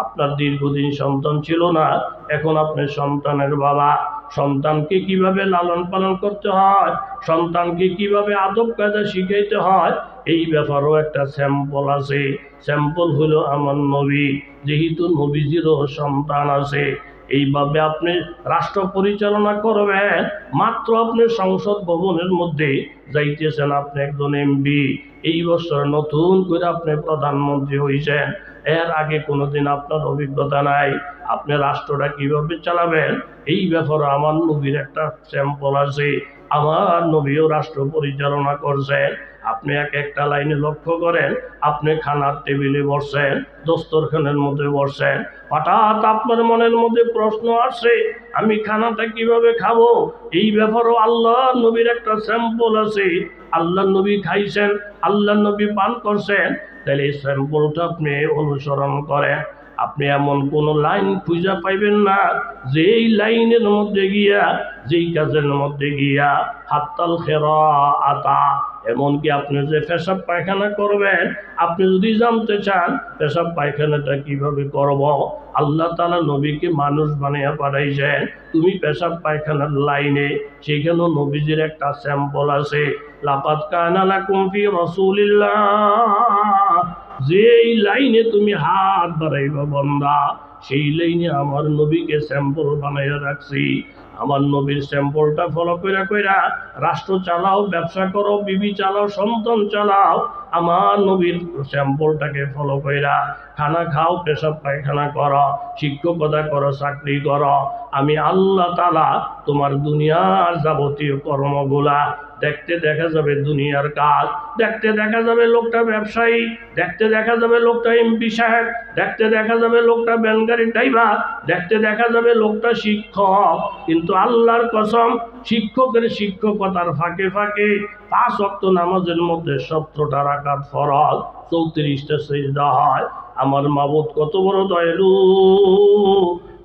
আপনার দীর্ঘদিন সন্তান ছিল না, এখন আপনি সন্তানের বাবা। সন্তানকে কিভাবে লালন পালন করতে হয়, সন্তানকে কিভাবে আদব কায়দা শিখাইতে হয়, এই ব্যাপারেও একটা স্যাম্পল আছে। স্যাম্পল হলো আমার নবী, যেহেতু নবীজিরও সন্তান আছে। এইভাবে আপনি রাষ্ট্র পরিচালনা করবেন। মাত্র আপনি সংসদ ভবনের মধ্যে যাইতেছেন, আপনি একজন এমপি, এই বছর নতুন করে আপনি প্রধানমন্ত্রী হয়েছেন, এর আগে কোনোদিন আপনার অভিজ্ঞতা নাই। আপনি রাষ্ট্রটা কিভাবে চালাবেন এই ব্যাপারে আমার নবীর একটা স্যাম্পল আছে। আমার নবীও রাষ্ট্র পরিচালনা করছেন। আপনি একটা লাইনে লক্ষ্য করেন, আপনি খানার টেবিলে বসছেন, দস্তরখানের মধ্যে বসছেন, হঠাৎ আপনার মনের মধ্যে প্রশ্ন আসছে, আমি খানাটা কিভাবে খাবো, এই ব্যাপারেও আল্লাহ নবীর একটা স্যাম্পল আছে। আল্লাহ নবী খাইছেন, আল্লাহ নবী পান করছেন, তাহলে এই স্যাম্পলটা আপনি অনুসরণ করেন। আপনি এমন কোনো লাইন খুঁজে পাইবেন না যেই লাইনের মধ্যে গিয়া, যেই কাজের মধ্যে গিয়া হাত্তাল খেরা আতা, এমনকি আপনি যে পেশাব পায়খানা করবেন, আপনি যদি জানতে চান পেশাব পায়খানাটা কিভাবে করব, আল্লাহ তাআলা নবীকে মানুষ বানিয়ে পাঠাইছেন। তুমি পেশাব পায়খানার লাইনে, সেখানেও নবীজির একটা স্যাম্পল আছে। লাকাদ কানা লাকুম ফি রাসূলিল্লাহ, যেই লাইনে তুমি হাত বাড়াইবা বান্দা, সেই লাইনে আমার নবীকে স্যাম্পল বানাইয়া রাখছি। আমার নবীর স্যাম্পলটা ফলো কইরা কইরা রাষ্ট্র চালাও, ব্যবসা করো, বিবি চালাও, সন্তান চালাও, আমার নবীর স্যাম্পলটাকে ফলো কইরা খানা খাও, পেশাব পায়খানা করো, শিক্ষকতা করো, চাকরি করো। আমি আল্লাহ তাআলা তোমার দুনিয়ার যাবতীয় কর্মগুলা দেখতে দেখা যাবে দুনিয়ার কাজ, দেখতে দেখা যাবে লোকটা ব্যবসায়ী, দেখতে দেখা যাবে লোকটা এমপি সাহেব, দেখতে দেখা যাবে লোকটা ব্যানগাড়ির ড্রাইভার, দেখতে দেখা যাবে লোকটা শিক্ষক, কিন্তু আল্লাহর কসম শিক্ষকের শিক্ষকতার ফাঁকে ফাঁকে 5 ওয়াক্ত নামাজের মধ্যে 17টা রাকাত ফরজ, 34টা সিজদা হয়। আমার মাবুদ কত বড় দয়ালু,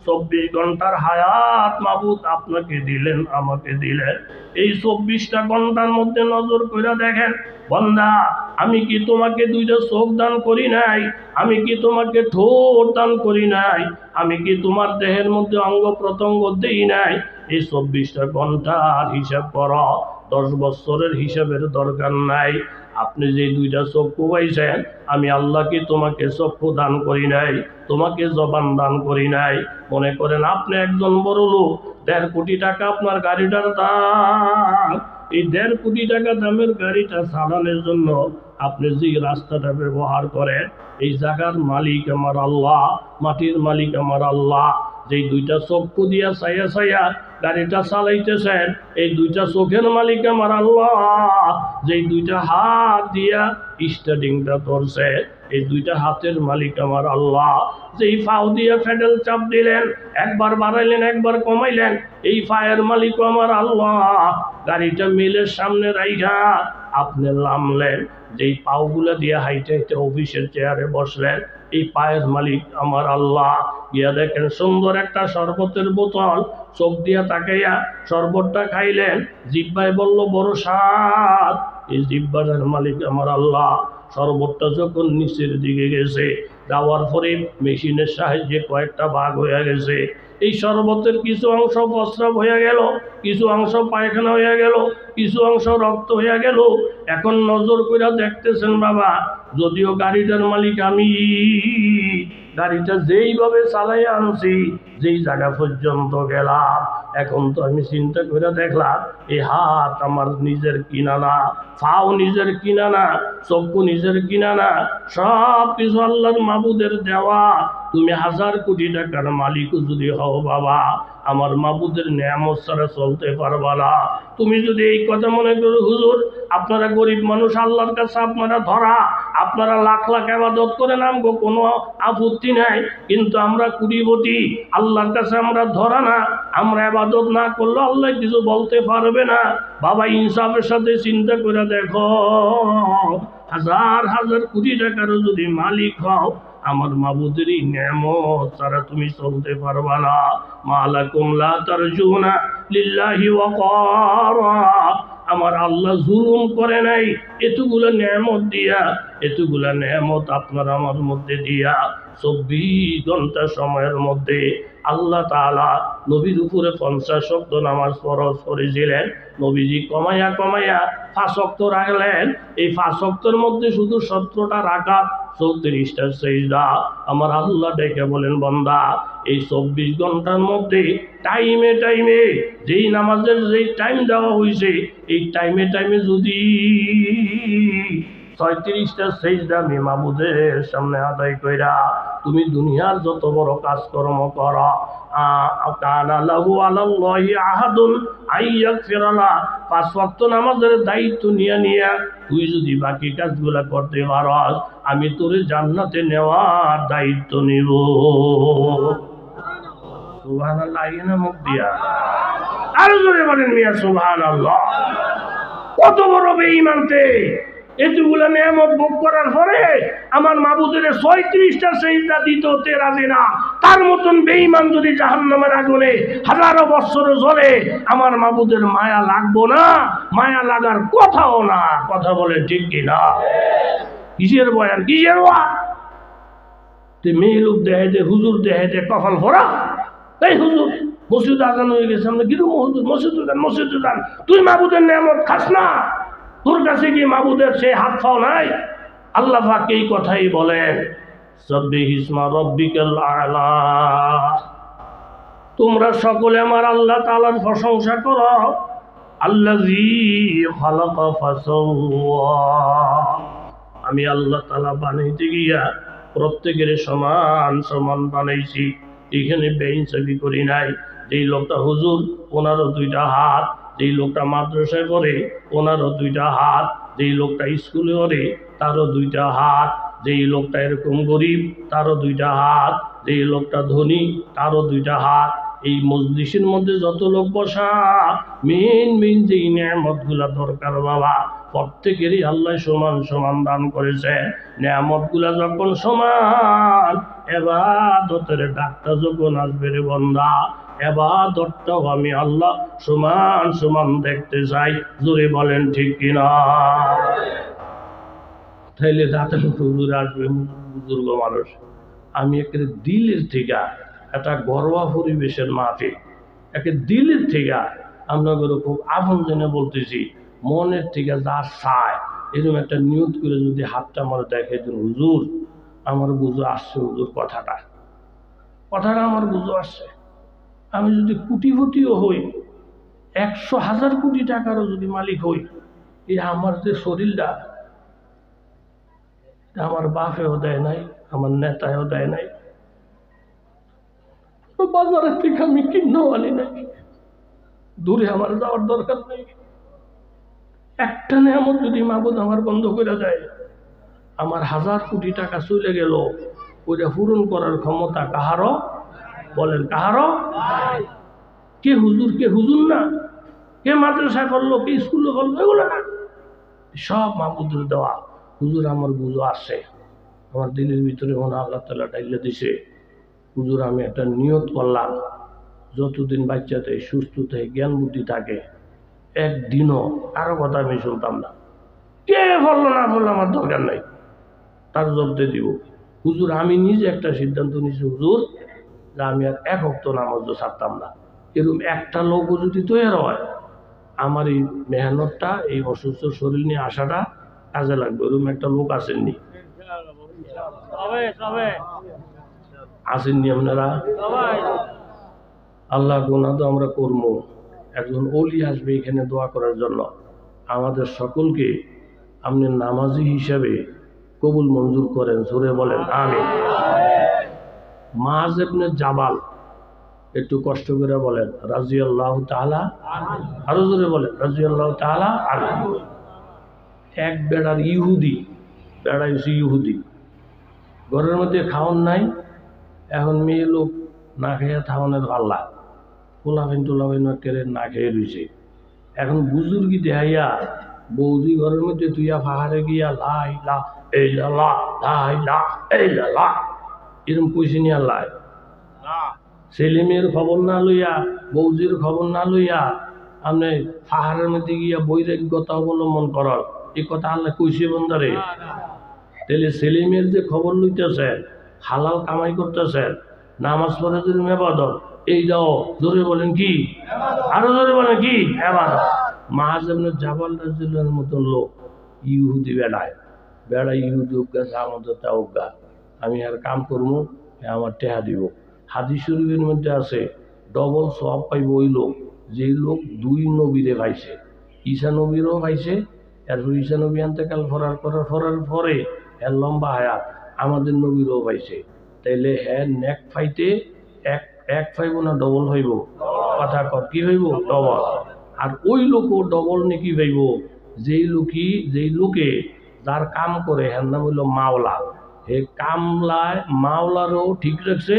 24 ঘন্টার হায়াত মাবুদ আপনাকে দিলেন, আমাকে দিলেন। এই 24টা ঘন্টার মধ্যে নজর করে দেখেন বান্দা, আমি কি তোমাকে 2টা চোখ দান করি নাই? আমি কি তোমাকে ঠোঁট দান করি নাই? আমি কি তোমার দেহের মধ্যে অঙ্গ প্রত্যঙ্গ দেই নাই? এই 24টা ঘন্টার হিসাব করো, 10 বছরের হিসাবের দরকার নাই। আপনি যে 2টা চক্ষু পাইছেন, আমি আল্লাহ কি তোমাকে চক্ষু দান করি নাই? তোমাকে জবান দান করি নাই? মনে করেন আপনি একজন বড় লোক, 1.5 কোটি টাকা আপনার গাড়িটার দাম, এই 1.5 কোটি টাকা দামের গাড়িটা চালানোর জন্য আপনি যে রাস্তাটা ব্যবহার করেন, এই জায়গার মালিক আমার আল্লাহ, মাটির মালিক আমার আল্লাহ। যেই 2টা চক্ষু দিয়া চাইয়া চাইয়া গাড়িটা চালাইতেছেন, এই 2টা চোখের মালিক আমার আল্লাহ। যেই 2টা হাত দিয়া স্টার্টিংটা ধরছে, এই 2টা হাতের মালিক আমার আল্লাহ। যেই পাও দিয়া প্যাডেল চাপ দিলেন, একবার বাড়াইলেন একবার কমাইলেন, এই পায়ের মালিক আমার আল্লাহ। গাড়িটা মিলের সামনে রাইখা আপনি নামলেন, যেই পাওগুলা দিয়ে হাইটে হাইটে অফিসের চেয়ারে বসলেন, এই পায়ের মালিক আমার আল্লাহ। গিয়া দেখেন সুন্দর একটা শরবতের বোতল, চোখ দিয়া তাকাইয়া শরবতটা খাইলেন, জিব্বায় বলল বড় স্বাদ, এই জিব্বার মালিক আমার আল্লাহ। শরবতটা যখন নিচের দিকে গেছে, যাওয়ার পরে মেশিনের সাহায্যে কয়েকটা ভাগ হয়ে গেছে। এই শরবতের কিছু অংশ প্রস্রাব হয়ে গেল, কিছু অংশ পায়খানা হয়ে গেল, কিছু অংশ রক্ত হয়ে গেল। এখন নজর করে দেখতেছেন বাবা, যদিও গাড়িটার মালিক আমি, গাড়িটা যেইভাবে চালাই আনছি, যেই জায়গা পর্যন্ত গেলাম, এখন তো আমি চিন্তা করে দেখলাম এই হাত আমার নিজের কিনা না, পাও নিজের কিনা না, চক্ষু নিজের কিনা না, সব কিছু আল্লাহর মাবুদের দেওয়া। তুমি 1000 কোটি টাকার মালিকও যদি হও বাবা, আমার মাবুদের নেয়ামত ছাড়া চলতে পারবা না। তুমি যদি এই কথা মনে করো হুজুর আপনারা গরিব মানুষ, আল্লাহর কাছে আপনারা ধরা, আপনারা লাখ লাখ ইবাদত করে নামগো, কোনো আপত্তি নাই, কিন্তু আমরা কোটিপতি, আল্লাহর কাছে আমরা ধরা না, আমরা ইবাদত না করলে আল্লাহ কিছু বলতে পারবে না। বাবা ইনসাফের সাথে চিন্তা করে দেখো, 1000 কোটি টাকারও যদি মালিক হও, আমার মাবুদেরই নেয়ামত ছাড়া তুমি চলতে পারবা না। মালাকুম লা তারজুনা লিল্লাহি ওয়াকারা। আমার আল্লাহ জুলুম করে নাই এতগুলো নেয়ামত দিয়া, এতগুলা নেয়ামত আপনার আমার মধ্যে দিয়া 24 ঘন্টা সময়ের মধ্যে আল্লাহ তাআলা নবীর উপরে 50 ওয়াক্ত নামাজ ফরজ করেছিলেন। নবীজি কমাইয়া কমাইয়া 5 ওয়াক্ত রাখলেন। এই 5 ওয়াক্তের মধ্যে শুধু 17টা রাকাত, 34টা সিজদা। আমার আল্লাহ ডেকে বলেন বান্দা, এই 24 ঘন্টার মধ্যে টাইমে টাইমে যেই নামাজের যেই টাইম দেওয়া হয়েছে, এই টাইমে টাইমে যদি 36টা সিজদা আমি মাবুদের সামনে আদায় কইরা তুমি দুনিয়ার যত বড় কাজকর্ম করো, কানা লাহু আলাল্লাহি আহাদুন আইয়াগফিরা লা, 5 ওয়াক্ত নামাজের দায়িত্ব নিয়া তুই যদি বাকি কাজগুলা করতে পারস, আমি তোরে জান্নাতে নেওয়ার দায়িত্ব নিব। সুবহানাল্লাহ, না মুখ দিয়া আর জোরে বলেন মিয়া সুবহানাল্লাহ। কত বড় বেঈমানতে এতগুলা নেয়ামত ভোগ করার পরে আমার মাবুদের 36টা সিজদা দিতে রাজি না। তার মতন বেঈমান যদি জাহান্নামের আগুনে 1000 বছর জ্বলে, আমার মাবুদের মায়া লাগবো না? মায়া লাগার কথাও না। কথা বলে ঠিক কিনা? কিসের বয়ান, কিসের ওয়াজ? মেয়ে লোক দেখাইতে, হুজুর দেখাইতে কপাল ভরা, এই হুজুর মসজিদ আজান হয়ে গেছে, আমরা কিন্তু মসজিদে যান, তুই মাবুদের নেয়ামত খাস না? তোর কাছে কি মাবুদের সেই হাত পাও নাই? আল্লাহ পাক এই কথাই বলেন, সাব্বিহিসমা রাব্বিকাল আ'লা। তোমরা সকলে আমার আল্লাহ তাআলার প্রশংসা করো। আল্লাযী খালাকা ফাসাওয়া। আমি আল্লাহ তাআলা বানাইতে গিয়া প্রত্যেকের সমান সমান বানাইছি, এখানে বেইনসাফি করি নাই। যেই লোকটা হুজুর, ওনারও 2টা হাত। যেই লোকটা মাদ্রাসায় পড়ে, ওনারও 2টা হাত। যেই লোকটা স্কুলে পড়ে, তারও 2টা হাত। যেই লোকটা এরকম গরিব, তারও 2টা হাত। যেই লোকটা ধনী, তারও 2টা হাত। এই মজলিসের মধ্যে যত লোক বসা, মেইন যেই নেয়ামতগুলা দরকার বাবা, প্রত্যেকেরই আল্লাহ সমান সমান দান করেছে। নেয়ামতগুলা যখন সমান, ইবাদতের ডাকটা যখন আসবে রে বান্দা, ইবাদতটাও আমি আল্লাহ সমান সমান দেখতে চাই। জোরে বলেন ঠিক কিনা? তাইলে রাতে হুজুর আসবে, বুজুর্গ মানুষ। আমি একটা দিলের থেকে একটা ঘরোয়া পরিবেশের মাঠে একটা দিলের থেকে আপনাদের খুব আপন জেনে বলতেছি, মনের থেকে যা চায় এরকম একটা নিয়ত করে যদি হাতটা আমার দেখে দিন, হুজুর আমার বুঝো আসছে, হুজুর কথাটা আমার বুঝো আসছে। আমি যদি কুটিপতিও হই, 100,000 কোটি টাকারও যদি মালিক হই, এই আমার যে শরীরটা, আমার বাপেও দেয় নাই, আমার নেতায়ও দেয় নাই, বাজারের থেকে আমি কিনেও আনি নাই, দূরে আমার যাওয়ার দরকার নেই। একটা নেয়ামত যদি মাবুদ আমার বন্ধ করে দেয়, আমার 1000 কোটি টাকা চলে গেল, ওইটা পূরণ করার ক্ষমতা কাহারও? বলেন কাহারও? কে হুজুর কে হুজুর না, কে মাদ্রাসা করলো, কে স্কুলে করলো, এগুলো না, সব মাবুদের দেওয়া। হুজুর আমার বুঝো আসে, আমার দিলের ভিতরে মনে আল্লাহ তাআলা ডাইলে দিছে, হুজুর আমি একটা নিয়ত করলাম, যতদিন বাচ্চাতে সুস্থ থাকে জ্ঞান বুদ্ধি থাকে, একদিনও কারো কথা আমি শুনতাম না, কে বললো না বললো আমার দরকার নাই, তার জব্দে দিব। হুজুর আমি নিজে একটা সিদ্ধান্ত নিয়েছি, হুজুর যে আমি আর এক ওয়াক্ত নামাজও ছাড়তাম না। এরকম একটা লোকও যদি তৈরি হয়, আমার এই মেহনতটা, এই অসুস্থ শরীর নিয়ে আসাটা কাজে লাগবে। এরকম একটা লোক আসেননি? আসেননি আপনারা? আল্লাহ গুনাহ তো আমরা করবো, একজন ওলি আসবে এখানে দোয়া করার জন্য। আমাদের সকলকে আপনি নামাজি হিসাবে কবুল মঞ্জুর করেন, জোরে বলেন আমিন। মাআজ ইবনে জাবাল, একটু কষ্ট করে বলেন রাদিয়াল্লাহু তাআলা, আরো জোরে বলেন রাদিয়াল্লাহু তাআলা আনহু। এক বেড়ার ইহুদি, বেড়া হচ্ছে ইহুদি, ঘরের মধ্যে খাওয়ান নাই, এখন মেয়ে লোক না খেয়ে খাওয়ানোর পাল্লা, পোলাফেন টোলাফেন কেড়ে না খেয়ে রয়েছে। এখন বুজুর্গি দেখাইয়া বৌদি ঘরের মধ্যে তুইয়া পাহাড়ে গিয়া লাই লা এই লা লাই লা এই লা এরকম পয়সা নিয়ে লাই, ছেলে মেয়ের খবর না লইয়া, বৌদির খবর না লইয়া আপনি পাহাড়ের মধ্যে গিয়া বৈরাগ্যতা অবলম্বন করার, এই কথা আল্লাহ কইছে বন্দারে? তাহলে ছেলে মেয়ের যে খবর লইতেছেন, হালাল কামাই করতেছেন, নামাজ পড়ে যদি ইবাদত, এই দাও জোরে বলেন কি, আরো জোরে বলেন কি ইবাদত। মাআজ ইবনে জাবাল রাদিয়াল্লাহু মতন লোক ইহুদি বেড়ায়, বেড়ায় ইহুদি উগা আমাদের তা উগা, আমি আর কাম করবো, আমার টেহা দিব। হাদিস শরীফের মধ্যে আছে ডবল সওয়াব পাইব ওই লোক, যেই লোক 2 নবীরে পাইছে, ঈসা নবীরও পাইছে, এরপর ঈসা নবী ইন্তেকাল করার পরে এর লম্বা হায়াত আমাদের নবীরও পাইছে। তাইলে হ্যাঁ নেক পাইতে এক পাইব না ডবল হইব? কথা কর কি হইব? ডবল। আর ওই লোকও ডবল নাকি পাইব যেই লোকে যার কাম করে, হ্যার নাম হইল মাওলা। হে কামলায় মাওলারও ঠিক রাখছে,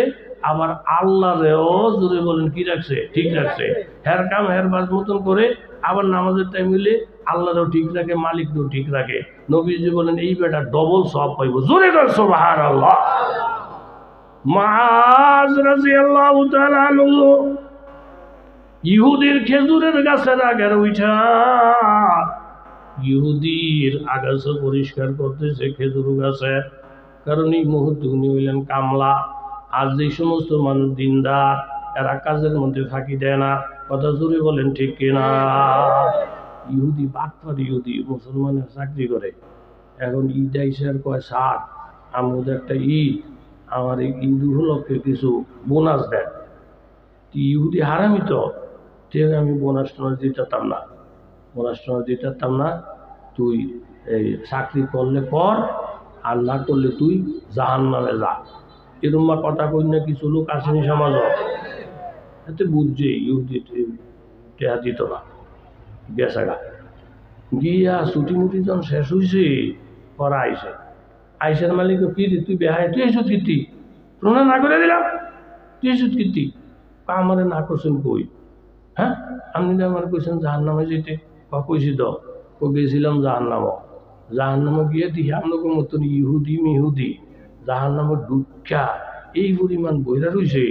আবার আল্লাহরেও জোরে বলেন কি রাখছে? ঠিক রাখছে। হের কাম হের বাজ মতন করে, আবার নামাজের টাইম হইলে আল্লাহরেও ঠিক রাখে, মালিককেও ঠিক রাখে। নবীজি বলেন এই বেটা ডবল সওয়াব পাইব, জোরে কর সুবহানাল্লাহ। মাআজ রাদিয়াল্লাহু তাআলা আনহু ইহুদির খেজুরের গাছের আগের উঠা ইহুদির আগাছা পরিষ্কার করতেছে খেজুর গাছে, কারণ এই মুহূর্তে উনি হইলেন কামলা। আর যে সমস্ত মানুষ দিনদার, এরা কাজের মধ্যে ফাঁকি দেয় না, কথা জোরে বলেন ঠিক কিনা? ইহুদি বাটপার ইহুদি, মুসলমানের চাকরি করে। এখন ঈদ আইসে আর কয় স্যার আমাদের একটা ঈদ, আমার এই ঈদ উপলক্ষে কিছু বোনাস দেন। ইহুদি হারামি তো, ঠিক আমি বোনাস টোনাস দিতাম না, বোনাস টোনাস দিতাম না, তুই এই চাকরি করলে কর, আর না করলে তুই জাহান্নামে যা। এরকম কথা কই না কিছু লোক আসেনি সমাজ, এতে বুঝছে ইহুদি টেহা দিত না, গেছে গা গিয়া ছুটি মুটি যখন শেষ হয়েছে করা আইসে, আইসের মালিক কি তুই বেহায়, তুই এসব কীর্তি প্রণা না করে দিলাম, তুই এসব কীর্তি আমারে না করছেন কই? হ্যাঁ আপনি আমার কইছেন জাহান্নামে যেতে, কইছি তো ও গেছিলাম জাহান্নামে গিয়ে দেখি আপনাকে মতন ইহুদি মিহুদি জাহান্নামের দুঃখা এই পরিমাণ বইরা রয়েছে,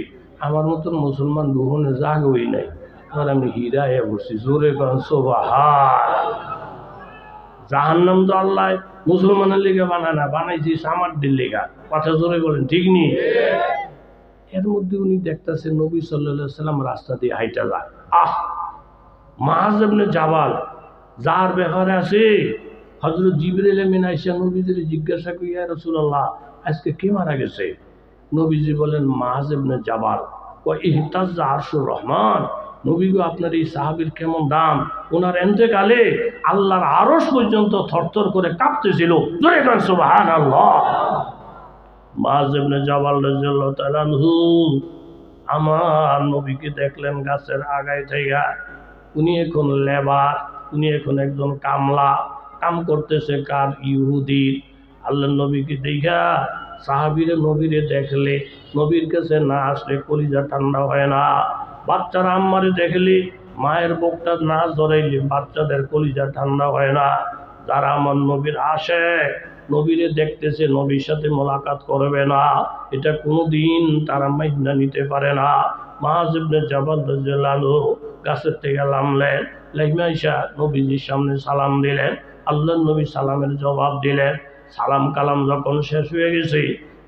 আমার মতন মুসলমান দুহনে জাগই নাই। আর আমি হীরা হয়ে বসছি, জোরে করেন সুবহানাল্লাহ। জাহান্নাম তো আল্লাহ মুসলমানের লেগে বানায় না, বানাইছি সামারদের লেগা, কথা জোরে বলেন ঠিক নি? এর মধ্যে উনি দেখতেছেন নবী সাল্লাল্লাহু আলাইহি সাল্লাম রাস্তা দিয়ে হাইটা যায়। মাআজ ইবনে জাবাল যার ব্যাপারে আছে হযরত জিবরাইল আমিন আইসা নবীজির জিজ্ঞাসা করি, ইয়া রাসূলুল্লাহ আজকে কে মারা গেছে? নবীজি বলেন মাআজ ইবনে জাবাল। ইহতাজ্জা আরশুর রহমান, নবী গো আপনার এই সাহাবীর কেমন দাম, ওনার এন্তেকালে আল্লাহর আরশ পর্যন্ত থরথর করে কাঁপতেছিল। জোরে বলেন সুবহানাল্লাহ। মুআয ইবনে জাবাল রাদিয়াল্লাহু তাআলা আনহু আমার নবীকে দেখলেন গাছের আগায় থেকে। উনি এখন লেবার, উনি এখন একজন কামলা, কাম করতেছে কার? ইহুদির। আল্লাহর নবীকে দেখা সাহাবীরে নবীরে দেখলে, নবীর কাছে না আসলে কলিজা ঠান্ডা হয় না। বাচ্চারা আম্মারে দেখলে, মায়ের বুকটা না জড়াইলে বাচ্চাদের কলিজা ঠান্ডা হয় না। যারা আমার নবীর আসে, নবীরে দেখতেছে, নবীর সাথে মোলাকাত করবে না, এটা কোনোদিন তারা মাইনা নিতে পারে না। মুআয ইবনে জাবাল রাদিয়াল্লাহু আনহু গাছের থেকে নামলেন, লাইমা আইসা নবীজির সামনে সালাম দিলেন। আল্লাহর নবী সালামের জবাব দিলেন। সালাম কালাম যখন শেষ হয়ে গেছে,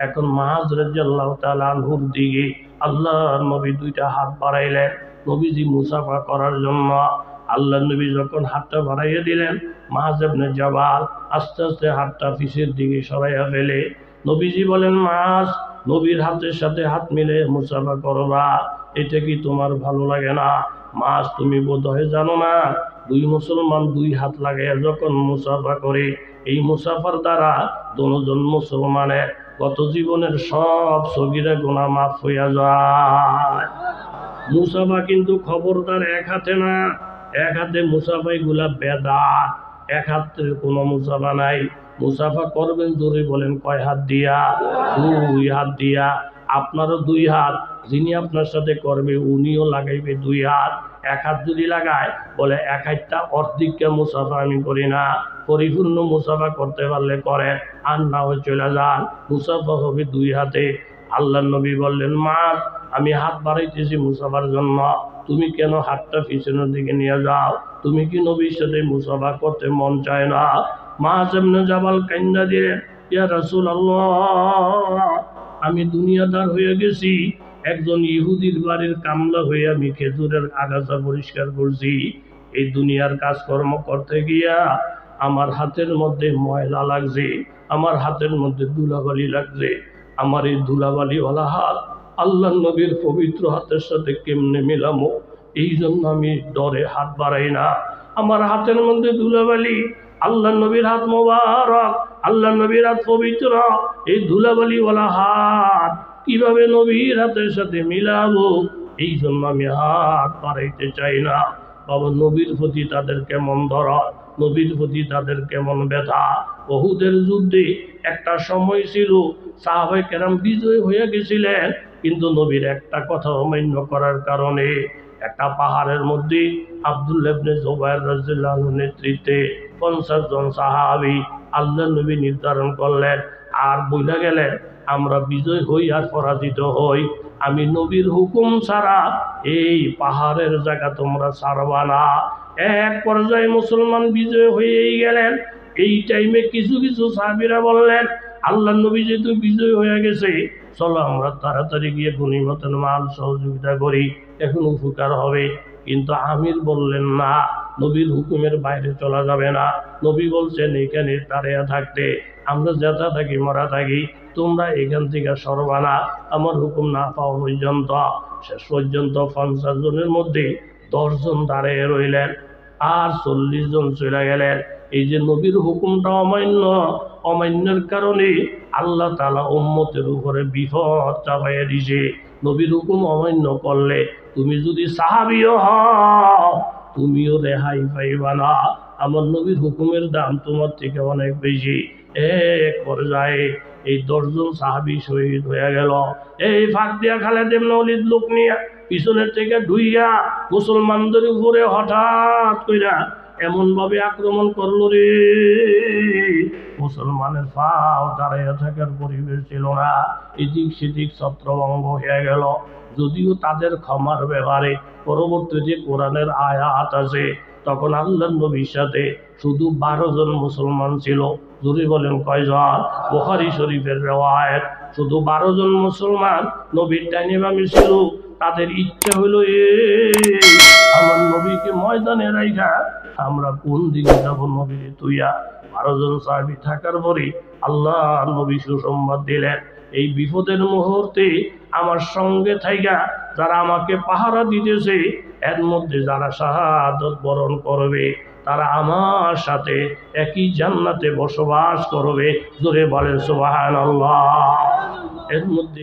এখন মুআয রাদিয়াল্লাহু তাআলা আনহুর দিকে আল্লাহর নবী দুইটা হাত বাড়াইলেন নবীজি মুসাফা করার জন্য। আল্লাহর নবী যখন হাতটা বাড়াইয়া দিলেন, মুআয ইবনে জাবাল আস্তে আস্তে হাতটা পিছের দিকে সরাইয়া ফেলে। নবীজি বলেন, মুআয, নবীর হাতের সাথে হাত মিলে মুসাফা করবা, এটা কি তোমার ভালো লাগে না? মুআয, তুমি বোধহয় জানো না, দুই মুসলমান দুই হাত লাগাইয়া যখন মুসাফা করে, এই মুসাফার দ্বারা দুজন মুসলমানের গত জীবনের সব সগীরা গুনাহ মাফ হইয়া যায়। মুসাফা কিন্তু খবরদার এক হাতে না, এক হাতে মুসাফাই গুলা বেদাত, এক হাতে কোনো মুসাফা নাই। মুসাফা করবেন জোরে বলেন কয় হাত দিয়া? দুই হাত দিয়া। আপনারও দুই হাত, যিনি আপনার সাথে করবে উনিও লাগাইবে দুই হাত। এক হাত যদি লাগায়, বলে এক হাতটা অর্ধেকটা মুসাফা আমি করি না, পরিপূর্ণ মুসাফা করতে পারলে করেন, আর না হয়ে চলে যান। মুসাফা হবে দুই হাতে। আল্লাহর নবী বললেন, মুআয, আমি হাত বাড়াইতেছি মুসাফার জন্য, তুমি কেন হাতটা পিছনের দিকে নিয়ে যাও? তুমি কি নবীর সাথে মুসাফা করতে মন চায় না? মুআয ইবনে জাবাল কাইন্দা দিলেন, ইয়া রাসূলুল্লাহ, আমি দুনিয়াদার হয়ে গেছি, একজন ইহুদির বাড়ির কামলা হয়ে আমি খেজুরের আগাছা পরিষ্কার করছি। এই দুনিয়ার কাজকর্ম করতে গিয়া আমার হাতের মধ্যে ময়লা লাগছে, আমার হাতের মধ্যে ধুলাবালি লাগছে। আমার এই ধুলাবালিওয়ালা হাত আল্লাহর নবীর পবিত্র হাতের সাথে কেমনে মিলামো, এই জন্য আমি ডরে হাত বাড়াই না। আমার হাতের মধ্যে ধুলাবালি, আল্লাহর নবীর হাত মোবারক, আল্লাহর নবীর হাত পবিত্র, এই ধুলাবালিওয়ালা হাত কিভাবে নবীর হাতের সাথে মিলাবো, এই জন্য আমি হাত বাড়াইতে চাই না। বাবা, নবীর প্রতি তাদের কেমন দরদ, নবীর প্রতি তাদের কেমন ব্যথা। উহুদের যুদ্ধে একটা সময় ছিল সাহাবায়ে কেরাম বিজয় হয়ে গেছিলেন, কিন্তু নবীর একটা কথা অমান্য করার কারণে একটা পাহাড়ের মধ্যে আব্দুল্লাহ ইবনে জুবায়ের রাদিয়াল্লাহু আনহুর নেতৃত্বে 50 জন সাহাবী আল্লাহর নবী নির্ধারণ করলেন, আর বইলা গেলেন, আমরা বিজয় হই আর পরাজিত হই, আমি নবীর হুকুম ছাড়া এই পাহাড়ের জায়গা তোমরা ছাড়বা না। এক পর্যায়ে মুসলমান বিজয় হয়েই গেলেন। এই টাইমে কিছু কিছু সাহাবীরা বললেন, আল্লাহর নবী যেহেতু বিজয় হয়ে গেছে, চলো আমরা তাড়াতাড়ি গিয়ে গনিমতের মাল সহযোগিতা করি, এখন উপকার হবে। কিন্তু আমির বললেন, না, নবীর হুকুমের বাইরে চলা যাবে না। নবী বলছেন এখানে দাঁড়িয়ে থাকতে, আমরা যেটা থাকি মরা থাকি, তোমরা এখান থেকে সরবা না আমার হুকুম না পাওয়া পর্যন্ত। শেষ পর্যন্ত 50 জনের মধ্যে 10 জন দাঁড়িয়ে রইলেন, আর 40 জন চলে গেলেন। এই যে নবীর হুকুমটা অমান্যের কারণে আল্লাহ তাআলা উম্মতের উপরে বিপদ চাপাইয়া দিছে। নবীর হুকুম অমান্য করলে তুমি যদি সাহাবীও হও, তুমিও রেহাই পাইবা না। আমার নবীর হুকুমের দাম তোমার থেকে অনেক বেশি। এক পর্যায়ে এই 10 জন সাহাবী শহীদ হয়ে গেল। এই ফাঁক দিয়া খালেদ ইবনে ওলীদ লোক নিয়ে পিছনের থেকে ঢুইয়া মুসলমানদের উপরে হঠাৎ কইরা এমন ভাবে আক্রমণ করলো রে, মুসলমানের পাও দাঁড়াইয়া থাকার পরিবেশ ছিল না, এদিক সেদিক ছত্রভঙ্গ হয়ে গেল। যদিও তাদের ক্ষমার ব্যাপারে পরবর্তীতে কোরআনের আয়াত আছে, তখন আল্লাহর নবীর সাথে শুধু 12 জন মুসলমান ছিল। জোরে বলেন কয়জন? বুখারী শরীফের রিওয়ায়াত, শুধু 12 জন মুসলমান নবীর ডাইনে বামে ছিল। তাদের ইচ্ছা হলো, আমার নবীকে ময়দানে রাইখা আমরা কোন দিকে যাব নবীর তুইয়া। 12 জন সাহাবী থাকার পরে আল্লাহ নবী সুসংবাদ দিলেন, এই বিপদের মুহূর্তে আমার সঙ্গে থাইকা যারা আমাকে পাহারা দিতেছে, এর মধ্যে যারা শাহাদাত বরণ করবে তারা আমার সাথে একই জান্নাতে বসবাস করবে। জোরে বলেন সুবহানাল্লাহ। এর মধ্যে